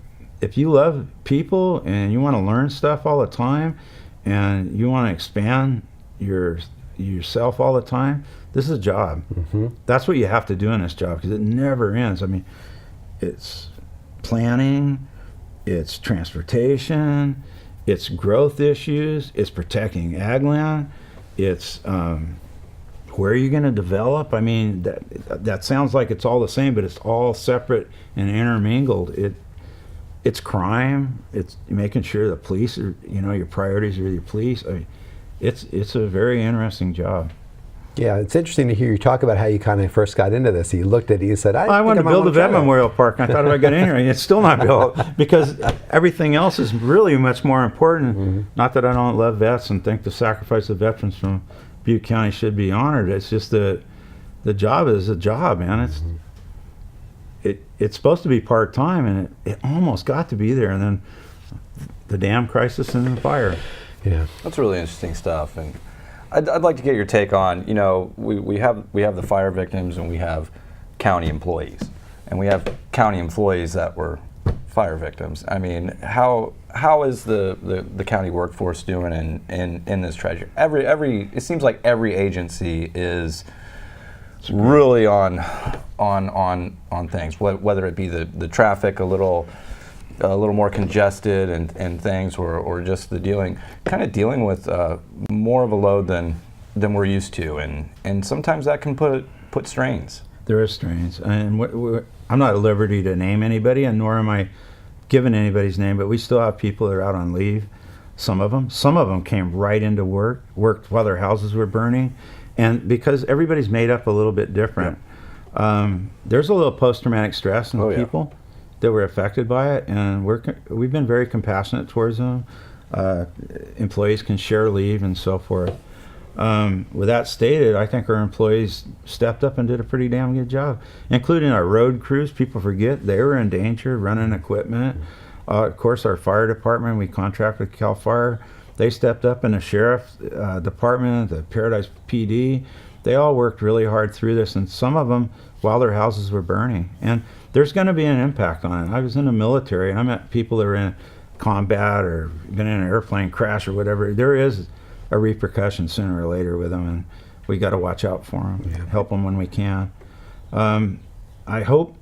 if you love people and you want to learn stuff all the time and you want to expand yourself all the time, this is a job. That's what you have to do in this job, because it never ends. I mean, it's planning, it's transportation, it's growth issues, it's protecting ag land, it's where are you going to develop? I mean, that sounds like it's all the same, but it's all separate and intermingled. It's crime. It's making sure the police are, you know, your priorities are your police. I mean, it's a very interesting job. Yeah, it's interesting to hear you talk about how you kind of first got into this. You looked at it, you said, I wanted to build a vet memorial park, and I thought if I got in here, it's still not built, because everything else is really much more important. Not that I don't love vets and think the sacrifice of veterans from Butte County should be honored. It's just that the job is a job, man. It's supposed to be part-time, and it almost got to be there, and then the dam crisis and the fire. Yeah, that's really interesting stuff. And I'd like to get your take on, you know, we have the fire victims, and we have county employees, and we have county employees that were fire victims. I mean, how is the county workforce doing in this tragedy? It seems like every agency is really on things, whether it be the traffic a little a little more congested and things, or just the dealing with more of a load than we're used to, and sometimes that can put strains. There is strains, and I'm not at liberty to name anybody, and nor am I giving anybody's name, but we still have people that are out on leave. Some of them came right into worked while their houses were burning, and because everybody's made up a little bit different. Yeah. There's a little post-traumatic stress in people that were affected by it, and we've been very compassionate towards them. Employees can share leave and so forth. With that stated, I think our employees stepped up and did a pretty damn good job, including our road crews. People forget they were in danger running equipment. Of course, our fire department, we contract with CAL FIRE. They stepped up, and the sheriff department, the Paradise PD, they all worked really hard through this, and some of them while their houses were burning. And there's going to be an impact on it. I was in the military, and I met people that were in combat or been in an airplane crash or whatever. There is a repercussion sooner or later with them, and we got to watch out for them, help them when we can. I hope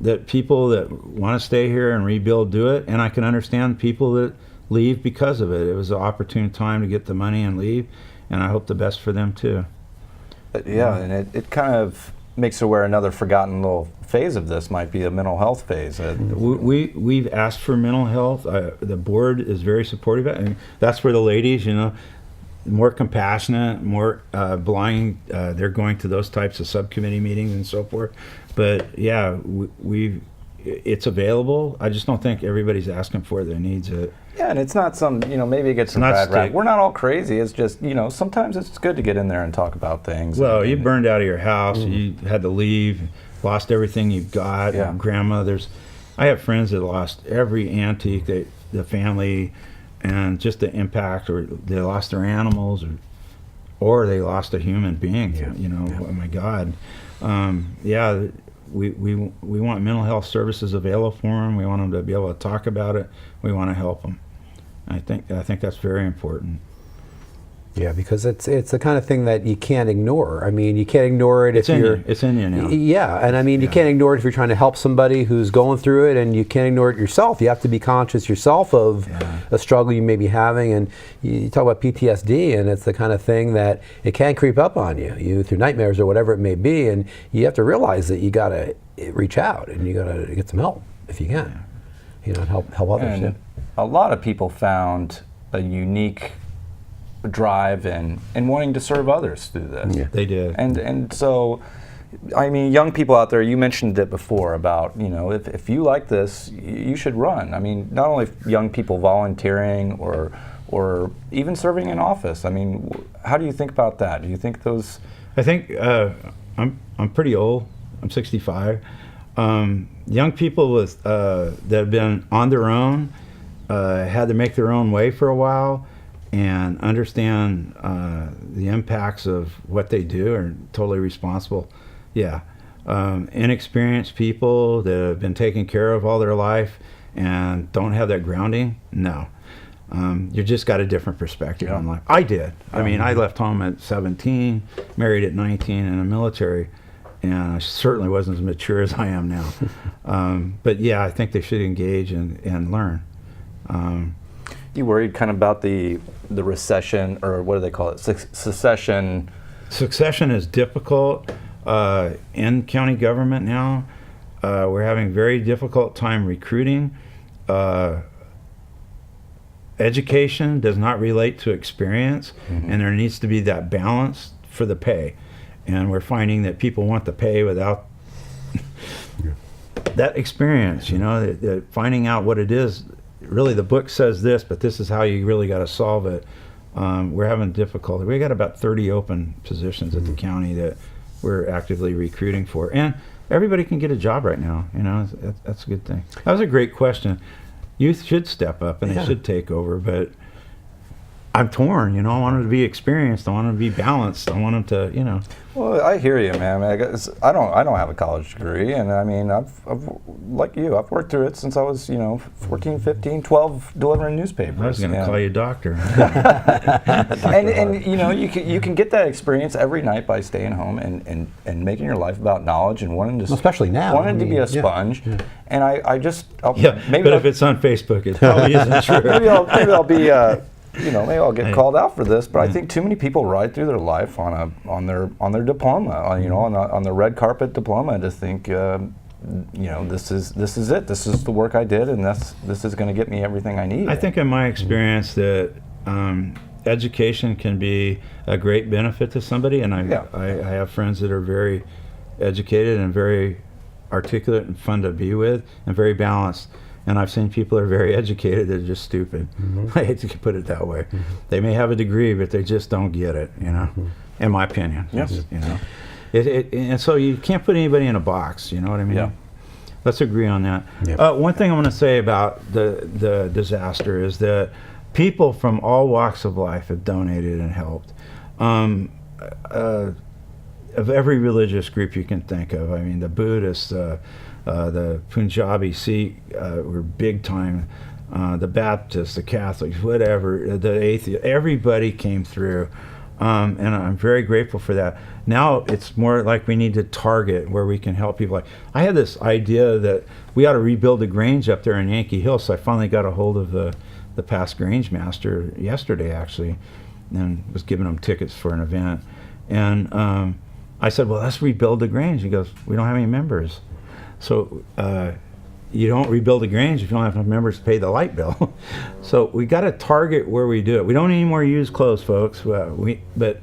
that people that want to stay here and rebuild do it, and I can understand people that leave because of it. It was an opportune time to get the money and leave, and I hope the best for them too. Yeah, and it kind of makes it where another forgotten little phase of this might be a mental health phase. We've asked for mental health. The board is very supportive of it, and that's where the ladies, more compassionate, more blind. They're going to those types of subcommittee meetings and so forth. But yeah, it's available. I just don't think everybody's asking for it that needs it. Yeah, and it's not some, maybe it gets some bad rap. We're not all crazy. It's just, sometimes it's good to get in there and talk about things. Well, you burned out of your house. You had to leave, lost everything you've got. Yeah. Grandmothers. I have friends that lost every antique, the family, and just the impact, or they lost their animals, or they lost a human being. Oh my God. We want mental health services available for them. We want them to be able to talk about it. We want to help them. I think that's very important. Yeah, because it's the kind of thing that you can't ignore. I mean, you can't ignore it if you're... It's in you now. Yeah, and I mean, you can't ignore it if you're trying to help somebody who's going through it, and you can't ignore it yourself. You have to be conscious yourself of a struggle you may be having, and you talk about PTSD, and it's the kind of thing that it can creep up on you through nightmares or whatever it may be, and you have to realize that you got to reach out, and you got to get some help if you can. And help others. And a lot of people found a unique drive and wanting to serve others through this. Yeah. They did. And so, I mean, young people out there, you mentioned it before about, if you like this, you should run. I mean, not only young people volunteering or even serving in office. I mean, how do you think about that? Do you think those... I think I'm pretty old. I'm 65. Young people that have been on their own, had to make their own way for a while, and understand the impacts of what they do, are totally responsible. Yeah. Inexperienced people that have been taken care of all their life and don't have that grounding, no. You just got a different perspective on life. I did. I mean, I left home at 17, married at 19 in the military, and I certainly wasn't as mature as I am now. But yeah, I think they should engage and learn. You worried kind of about the recession, or what do they call it, secession? Succession is difficult in county government now. We're having very difficult time recruiting. Education does not relate to experience, and there needs to be that balance for the pay. And we're finding that people want the pay without that experience, that finding out what it is. Really, the book says this, but this is how you really got to solve it. We're having difficulty. We got about 30 open positions at the county that we're actively recruiting for, and everybody can get a job right now. That's a good thing. That was a great question. Youth should step up and they should take over, but I'm torn. You know, I want them to be experienced. I want them to be balanced. I want them to, you know. Well, I hear you, man. I guess I don't have a college degree, and I mean, I've like you, I've worked through it since I was, 14, 15, 12, delivering newspapers. I was going to call you doctor. and you can get that experience every night by staying home and making your life about knowledge and wanting to, especially now, wanting to be a sponge. Yeah. And but if it's on Facebook, it probably isn't true. maybe I'll be. Maybe I'll get called out for this, but I think too many people ride through their life on their diploma, on the red carpet diploma, and just think, this is it. This is the work I did, and this is going to get me everything I need. I think in my experience that education can be a great benefit to somebody, and I have friends that are very educated and very articulate and fun to be with, and very balanced. And I've seen people that are very educated that are just stupid. I hate to put it that way. They may have a degree, but they just don't get it, in my opinion. Yes. And so you can't put anybody in a box, you know what I mean? Yeah. Let's agree on that. Yep. One thing I want to say about the disaster is that people from all walks of life have donated and helped. Of every religious group you can think of. I mean, the Buddhists, the Punjabi Sikh were big time, the Baptists, the Catholics, whatever, the atheists, everybody came through, and I'm very grateful for that. Now it's more like we need to target where we can help people. Like, I had this idea that we ought to rebuild the Grange up there in Yankee Hill, so I finally got a hold of the past Grange master yesterday, actually, and was giving them tickets for an event. And I said, well, let's rebuild the Grange. He goes, we don't have any members. So you don't rebuild the Grange if you don't have enough members to pay the light bill. So we got to target where we do it. We don't anymore use clothes, folks. But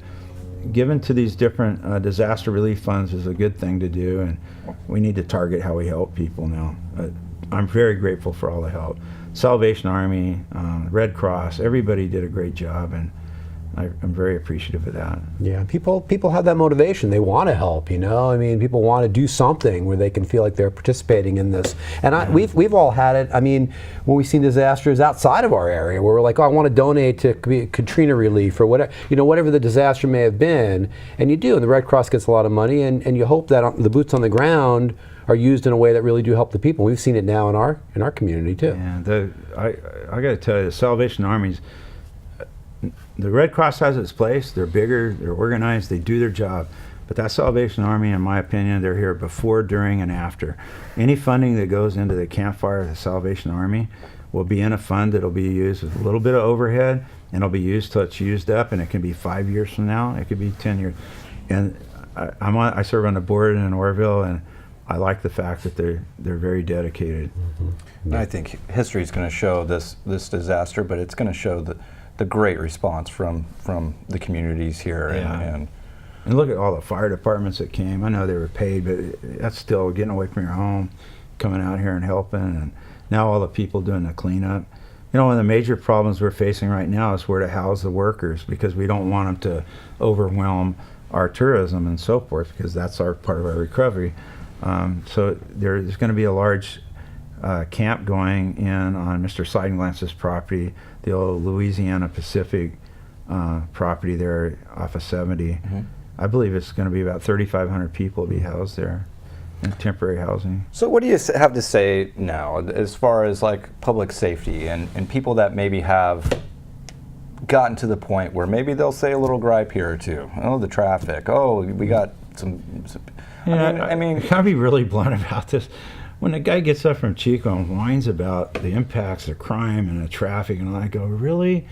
given to these different disaster relief funds is a good thing to do, and we need to target how we help people now. I'm very grateful for all the help. Salvation Army, Red Cross, everybody did a great job, and I'm very appreciative of that. Yeah, people have that motivation. They want to help, I mean, people want to do something where they can feel like they're participating in this. And we've all had it. I mean, when we've seen disasters outside of our area, where we're like, oh, I want to donate to Katrina relief or whatever, whatever the disaster may have been, and you do, and the Red Cross gets a lot of money, and you hope that the boots on the ground are used in a way that really do help the people. We've seen it now in our community too. Yeah, I got to tell you, the Salvation Army's. The Red Cross has its place. They're bigger, they're organized, they do their job. But that Salvation Army, in my opinion, they're here before, during, and after. Any funding that goes into the campfire of the Salvation Army will be in a fund that'll be used with a little bit of overhead, and it'll be used till it's used up, and it can be 5 years from now, it could be 10 years. And I serve on the board in Oroville, and I like the fact that they're very dedicated. Mm-hmm. I think history is going to show this disaster, but it's going to show the great response from the communities here. And look at all the fire departments that came. I know they were paid, but that's still getting away from your home, coming out here and helping, and now all the people doing the cleanup. One of the major problems we're facing right now is where to house the workers, because we don't want them to overwhelm our tourism and so forth, because that's part of our recovery. So there's going to be a large camp going in on Mr. Seidenglanz's property, the old Louisiana Pacific property there off of 70. Mm-hmm. I believe it's going to be about 3,500 people to be housed there in temporary housing. So what do you have to say now as far as like public safety and people that maybe have gotten to the point where maybe they'll say a little gripe here or two? Oh, the traffic. Oh, we got some I mean, can I be really blunt about this? When a guy gets up from Chico and whines about the impacts of crime and the traffic, and I go, really?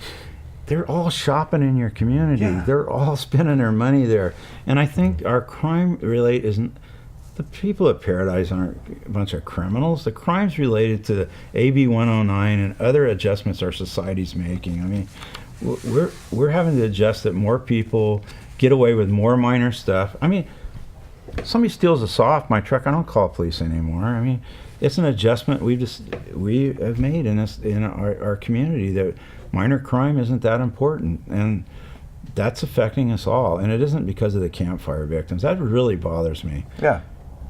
They're all shopping in your community. Yeah. They're all spending their money there. And I think our crime isn't, the people at Paradise aren't a bunch of criminals. The crime's related to AB 109 and other adjustments our society's making. I mean, we're having to adjust that more people get away with more minor stuff. I mean, somebody steals a saw off my truck, I don't call police anymore. I mean, it's an adjustment we have made in our community, that minor crime isn't that important, and that's affecting us all. And it isn't because of the campfire victims. That really bothers me. Yeah.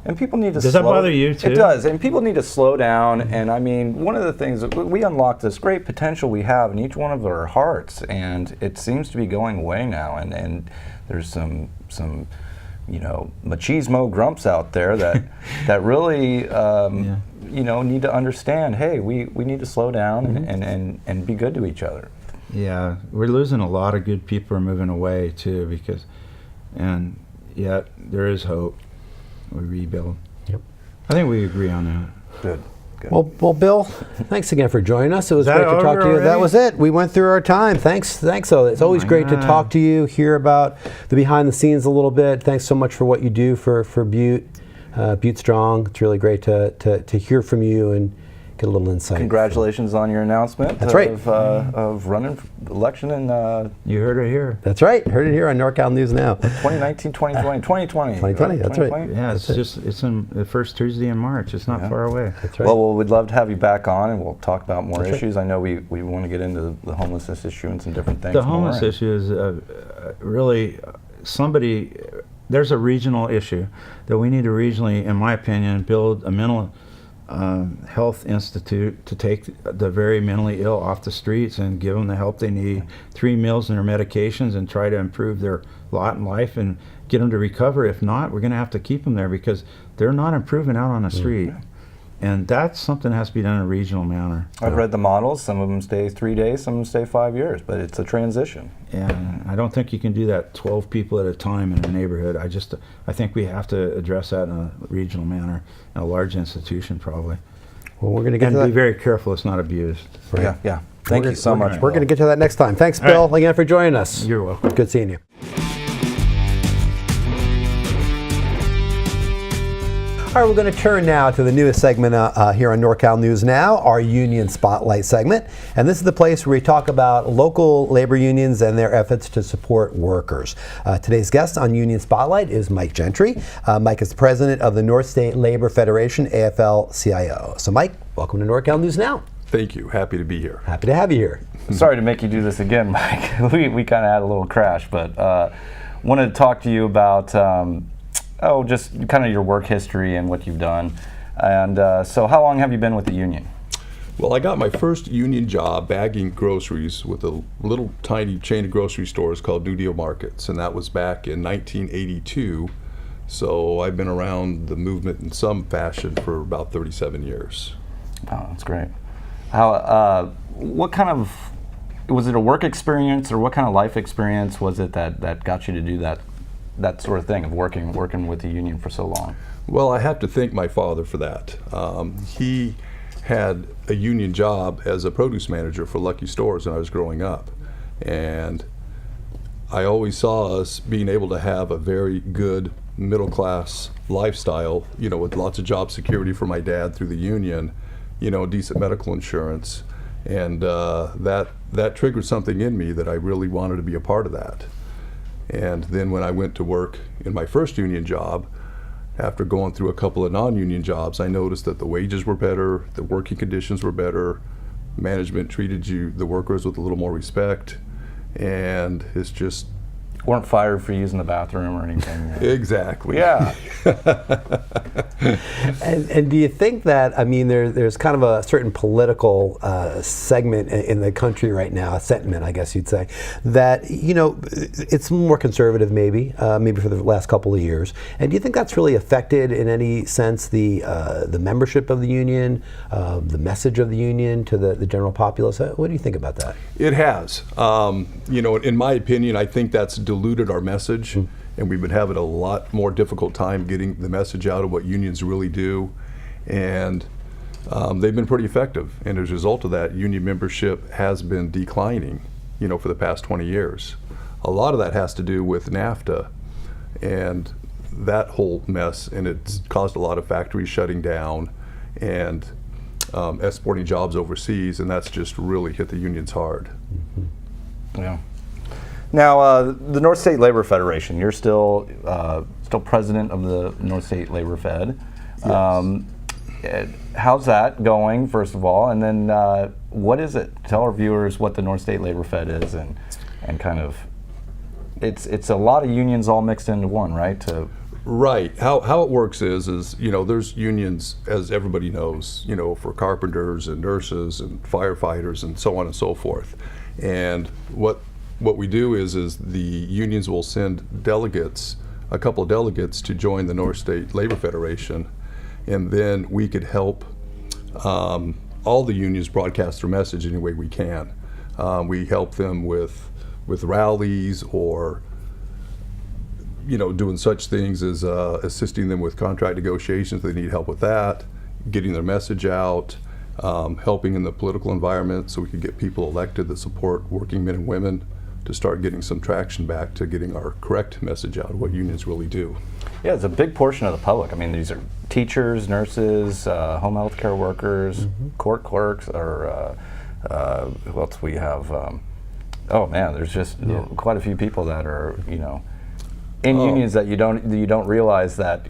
And people need to Does that bother you, too? It does, and people need to slow down. And I mean, one of the things that we unlocked this great potential we have in each one of our hearts, and it seems to be going away now. And there's some machismo grumps out there that really need to understand. Hey, we need to slow down and be good to each other. Yeah, we're losing a lot of good people are moving away too and yet there is hope. We rebuild. Yep. I think we agree on that. Good. Well, Bill, thanks again for joining us. It was Is great that to talk to you. over That already? was it. We went through our time. Thanks. So it's always my great to God. talk to you, hear about the behind the scenes a little bit. Thanks so much for what you do for Butte, Butte Strong. It's really great to hear from you and get a little insight. Congratulations on your announcement. That's right. Of running for election in You heard it here. That's right. Heard it here on NorCal News Now. 2019, 2020, 2020. 2020, that's right. 2020? Yeah, it's in the first Tuesday in March. It's not far away. That's right. Well, we'd love to have you back on, and we'll talk about more That's right. issues. I know we want to get into the homelessness issue and some different things. The homeless more. issue is really there's a regional issue that we need to regionally, in my opinion, build a mental health institute to take the very mentally ill off the streets and give them the help they need, 3 meals and their medications, and try to improve their lot in life and get them to recover. If not, we're going to have to keep them there because they're not improving out on the street. And that's something that has to be done in a regional manner. I've read the models. Some of them stay 3 days, some of them stay 5 years, but it's a transition. And I don't think you can do that 12 people at a time in a neighborhood. I think we have to address that in a regional manner, in a large institution probably. Well, we're going to get And to be that. very careful it's not abused. Right. Yeah. Thank you so much. We're going to get to that next time. Thanks, Bill, again for joining us. You're welcome. Good seeing you. All right, we're going to turn now to the newest segment here on NorCal News Now, our Union Spotlight segment. And this is the place where we talk about local labor unions and their efforts to support workers. Today's guest on Union Spotlight is Mike Gentry. Mike is the president of the North State Labor Federation, AFL-CIO. So Mike, welcome to NorCal News Now. Thank you. Happy to be here. Happy to have you here. Sorry to make you do this again, Mike. we kind of had a little crash, but wanted to talk to you about just kind of your work history and what you've done. And so how long have you been with the union? Well, I got my first union job bagging groceries with a little tiny chain of grocery stores called New Deal Markets, and that was back in 1982. So I've been around the movement in some fashion for about 37 years. Oh, that's great. What kind of, was it a work experience or what kind of life experience was it that got you to do that sort of thing of working with the union for so long? Well, I have to thank my father for that. He had a union job as a produce manager for Lucky Stores when I was growing up. And I always saw us being able to have a very good middle class lifestyle, with lots of job security for my dad through the union, decent medical insurance. And that triggered something in me that I really wanted to be a part of that. And then when I went to work in my first union job, after going through a couple of non-union jobs, I noticed that the wages were better, the working conditions were better, management treated the workers with a little more respect, and it's just... Weren't fired for using the bathroom or anything? Exactly. Yeah. And do you think that, there's kind of a certain political segment in the country right now, a sentiment, I guess you'd say, that, it's more conservative maybe for the last couple of years. And do you think that's really affected in any sense the membership of the union, the message of the union to the general populace? What do you think about that? It has. In my opinion, I think that's diluted our message, and we've been having a lot more difficult time getting the message out of what unions really do, and they've been pretty effective. And as a result of that, union membership has been declining, for the past 20 years. A lot of that has to do with NAFTA and that whole mess, and it's caused a lot of factories shutting down and exporting jobs overseas, and that's just really hit the unions hard. Yeah. Now, the North State Labor Federation, you're still president of the North State Labor Fed. Yes. How's that going, first of all? And then what is it? Tell our viewers what the North State Labor Fed is and kind of, it's a lot of unions all mixed into one, right? Right. How it works is there's unions, as everybody knows, for carpenters and nurses and firefighters and so on and so forth. And what we do is the unions will send delegates, a couple of delegates, to join the North State Labor Federation, and then we could help all the unions broadcast their message any way we can. We help them with rallies, or doing such things as assisting them with contract negotiations. They need help with that, getting their message out, helping in the political environment so we can get people elected that support working men and women, to start getting some traction back to getting our correct message out of what unions really do. Yeah, it's a big portion of the public. I mean, these are teachers, nurses, home health care workers, court clerks, or who else we have? Oh man, there's just quite a few people that are in unions that you don't realize that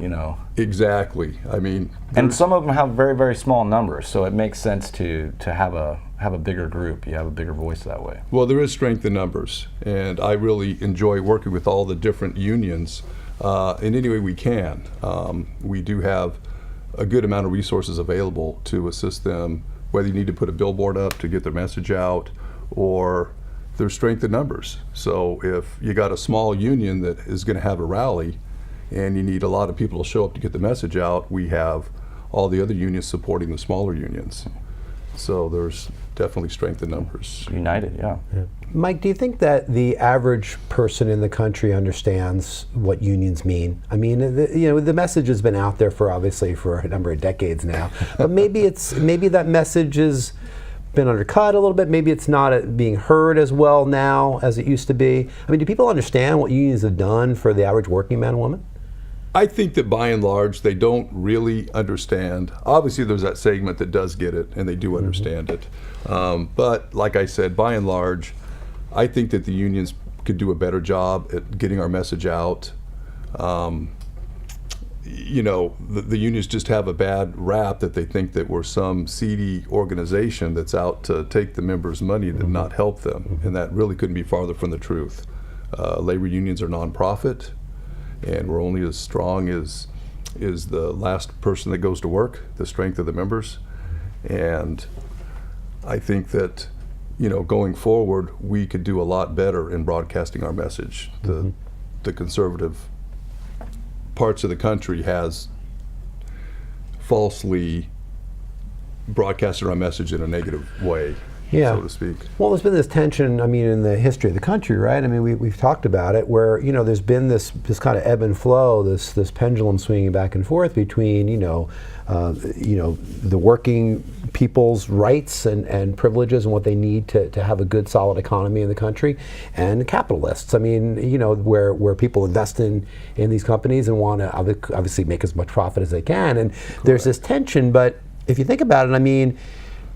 Exactly. I mean, and some of them have very, very small numbers, so it makes sense to have a bigger group. You have a bigger voice that way. Well, there is strength in numbers, and I really enjoy working with all the different unions in any way we can. We do have a good amount of resources available to assist them, whether you need to put a billboard up to get their message out, or there's strength in numbers. So if you got a small union that is going to have a rally and you need a lot of people to show up to get the message out, we have all the other unions supporting the smaller unions. So there's definitely strength in numbers. United, yeah. Mike, do you think that the average person in the country understands what unions mean? I mean, the message has been out there for a number of decades now, but maybe that message has been undercut a little bit. Maybe it's not being heard as well now as it used to be. I mean, do people understand what unions have done for the average working man and woman? I think that by and large, they don't really understand. Obviously, there's that segment that does get it, and they do understand it. But like I said, by and large, I think that the unions could do a better job at getting our message out. The unions just have a bad rap that they think that we're some seedy organization that's out to take the members' money and not help them, and that really couldn't be farther from the truth. Labor unions are nonprofit, and we're only as strong as the last person that goes to work, the strength of the members. And I think that going forward, we could do a lot better in broadcasting our message. The conservative parts of the country has falsely broadcasted our message in a negative way, so to speak. Well, there's been this tension, in the history of the country, right? I mean, we've talked about it, where there's been this kind of ebb and flow, this pendulum swinging back and forth between the working people's rights and privileges and what they need to have a good, solid economy in the country, and the capitalists. I mean, where people invest in these companies and want to obviously make as much profit as they can. And there's this tension, but if you think about it,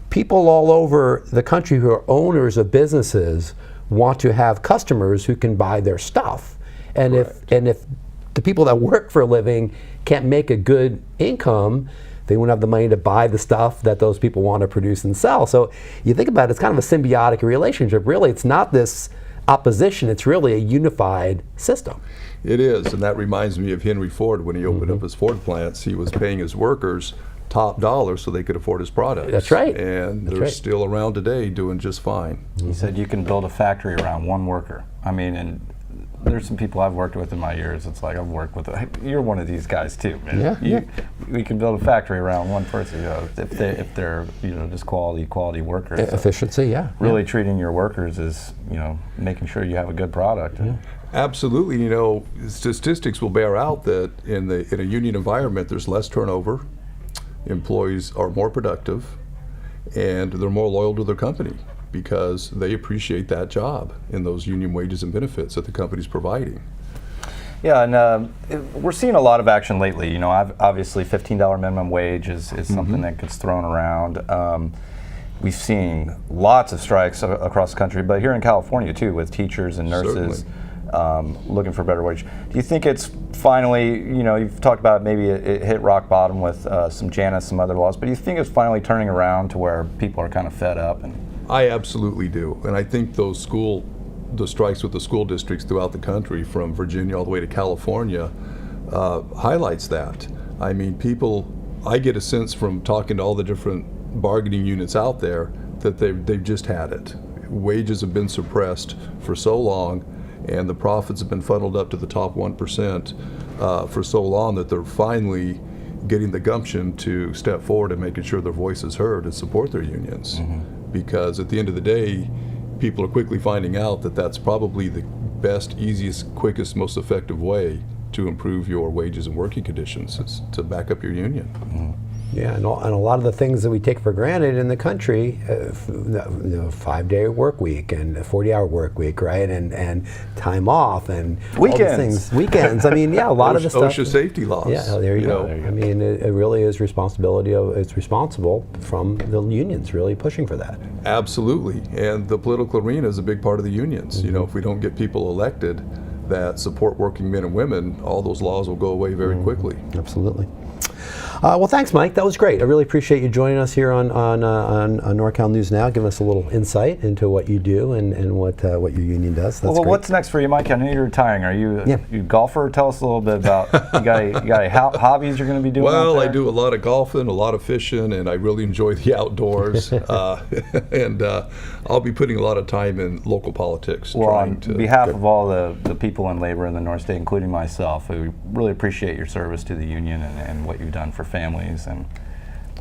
people all over the country who are owners of businesses want to have customers who can buy their stuff. And if the people that work for a living can't make a good income, they won't have the money to buy the stuff that those people want to produce and sell. So you think about it, it's kind of a symbiotic relationship. Really, it's not this opposition, it's really a unified system. It is, and that reminds me of Henry Ford. When he opened up his Ford plants, he was paying his workers top dollar so they could afford his products. That's right. And they're still around today doing just fine. He said you can build a factory around one worker. And there's some people I've worked with in my years. It's like I've worked with. You're one of these guys too, man. We can build a factory around one person. If they're just quality workers. Efficiency, Really treating your workers as making sure you have a good product. Absolutely. Statistics will bear out that in a union environment, there's less turnover. Employees are more productive, and they're more loyal to their company because they appreciate that job and those union wages and benefits that the company's providing. Yeah, and we're seeing a lot of action lately. Obviously $15 minimum wage is something that gets thrown around. We've seen lots of strikes across the country, but here in California too, with teachers and nurses looking for better wage. Do you think it's finally, you've talked about maybe it hit rock bottom with some Janus, some other laws, but do you think it's finally turning around to where people are kind of fed up? I absolutely do, and I think the strikes with the school districts throughout the country, from Virginia all the way to California, highlights that. I mean, I get a sense from talking to all the different bargaining units out there that they've just had it. Wages have been suppressed for so long, and the profits have been funneled up to the top 1% for so long that they're finally getting the gumption to step forward and making sure their voice is heard and support their unions. Because at the end of the day, people are quickly finding out that that's probably the best, easiest, quickest, most effective way to improve your wages and working conditions is to back up your union. Yeah, and a lot of the things that we take for granted in the country, 5-day work week and a 40-hour work week, right? And time off and all these things. Weekends. I mean, yeah, a lot of the stuff. OSHA safety laws. Yeah, there you go. I mean, it really is it's responsible from the unions really pushing for that. Absolutely. And the political arena is a big part of the unions. You know, if we don't get people elected that support working men and women, all those laws will go away very quickly. Absolutely. Well, thanks, Mike. That was great. I really appreciate you joining us here on NorCal News Now, giving us a little insight into what you do and what your union does. That's great. What's next for you, Mike? I know you're retiring. Are you a golfer? Tell us a little bit about you got any hobbies you're going to be doing? Well, I do a lot of golfing, a lot of fishing, and I really enjoy the outdoors. And I'll be putting a lot of time in local politics. Well, on behalf of all the people in labor in the North State, including myself, we really appreciate your service to the union and what you've done for families, and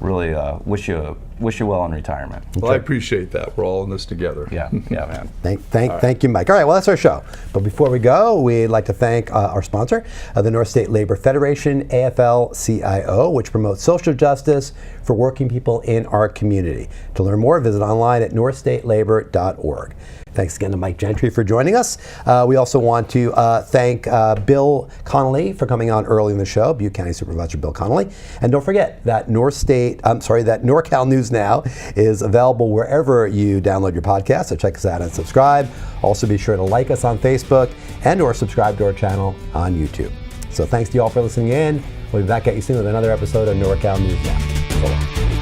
really wish you well in retirement. Well, I appreciate that. We're all in this together. Yeah, man. Thank you, Mike. All right, well, that's our show. But before we go, we'd like to thank our sponsor, the North State Labor Federation, AFL-CIO, which promotes social justice for working people in our community. To learn more, visit online at northstatelabor.org. Thanks again to Mike Gentry for joining us. We also want to thank Bill Connelly for coming on early in the show, Butte County Supervisor Bill Connelly. And don't forget that NorCal News Now is available wherever you download your podcast, so check us out and subscribe. Also be sure to like us on Facebook and/or subscribe to our channel on YouTube. So thanks to you all for listening in. We'll be back at you soon with another episode of NorCal News Now. So long.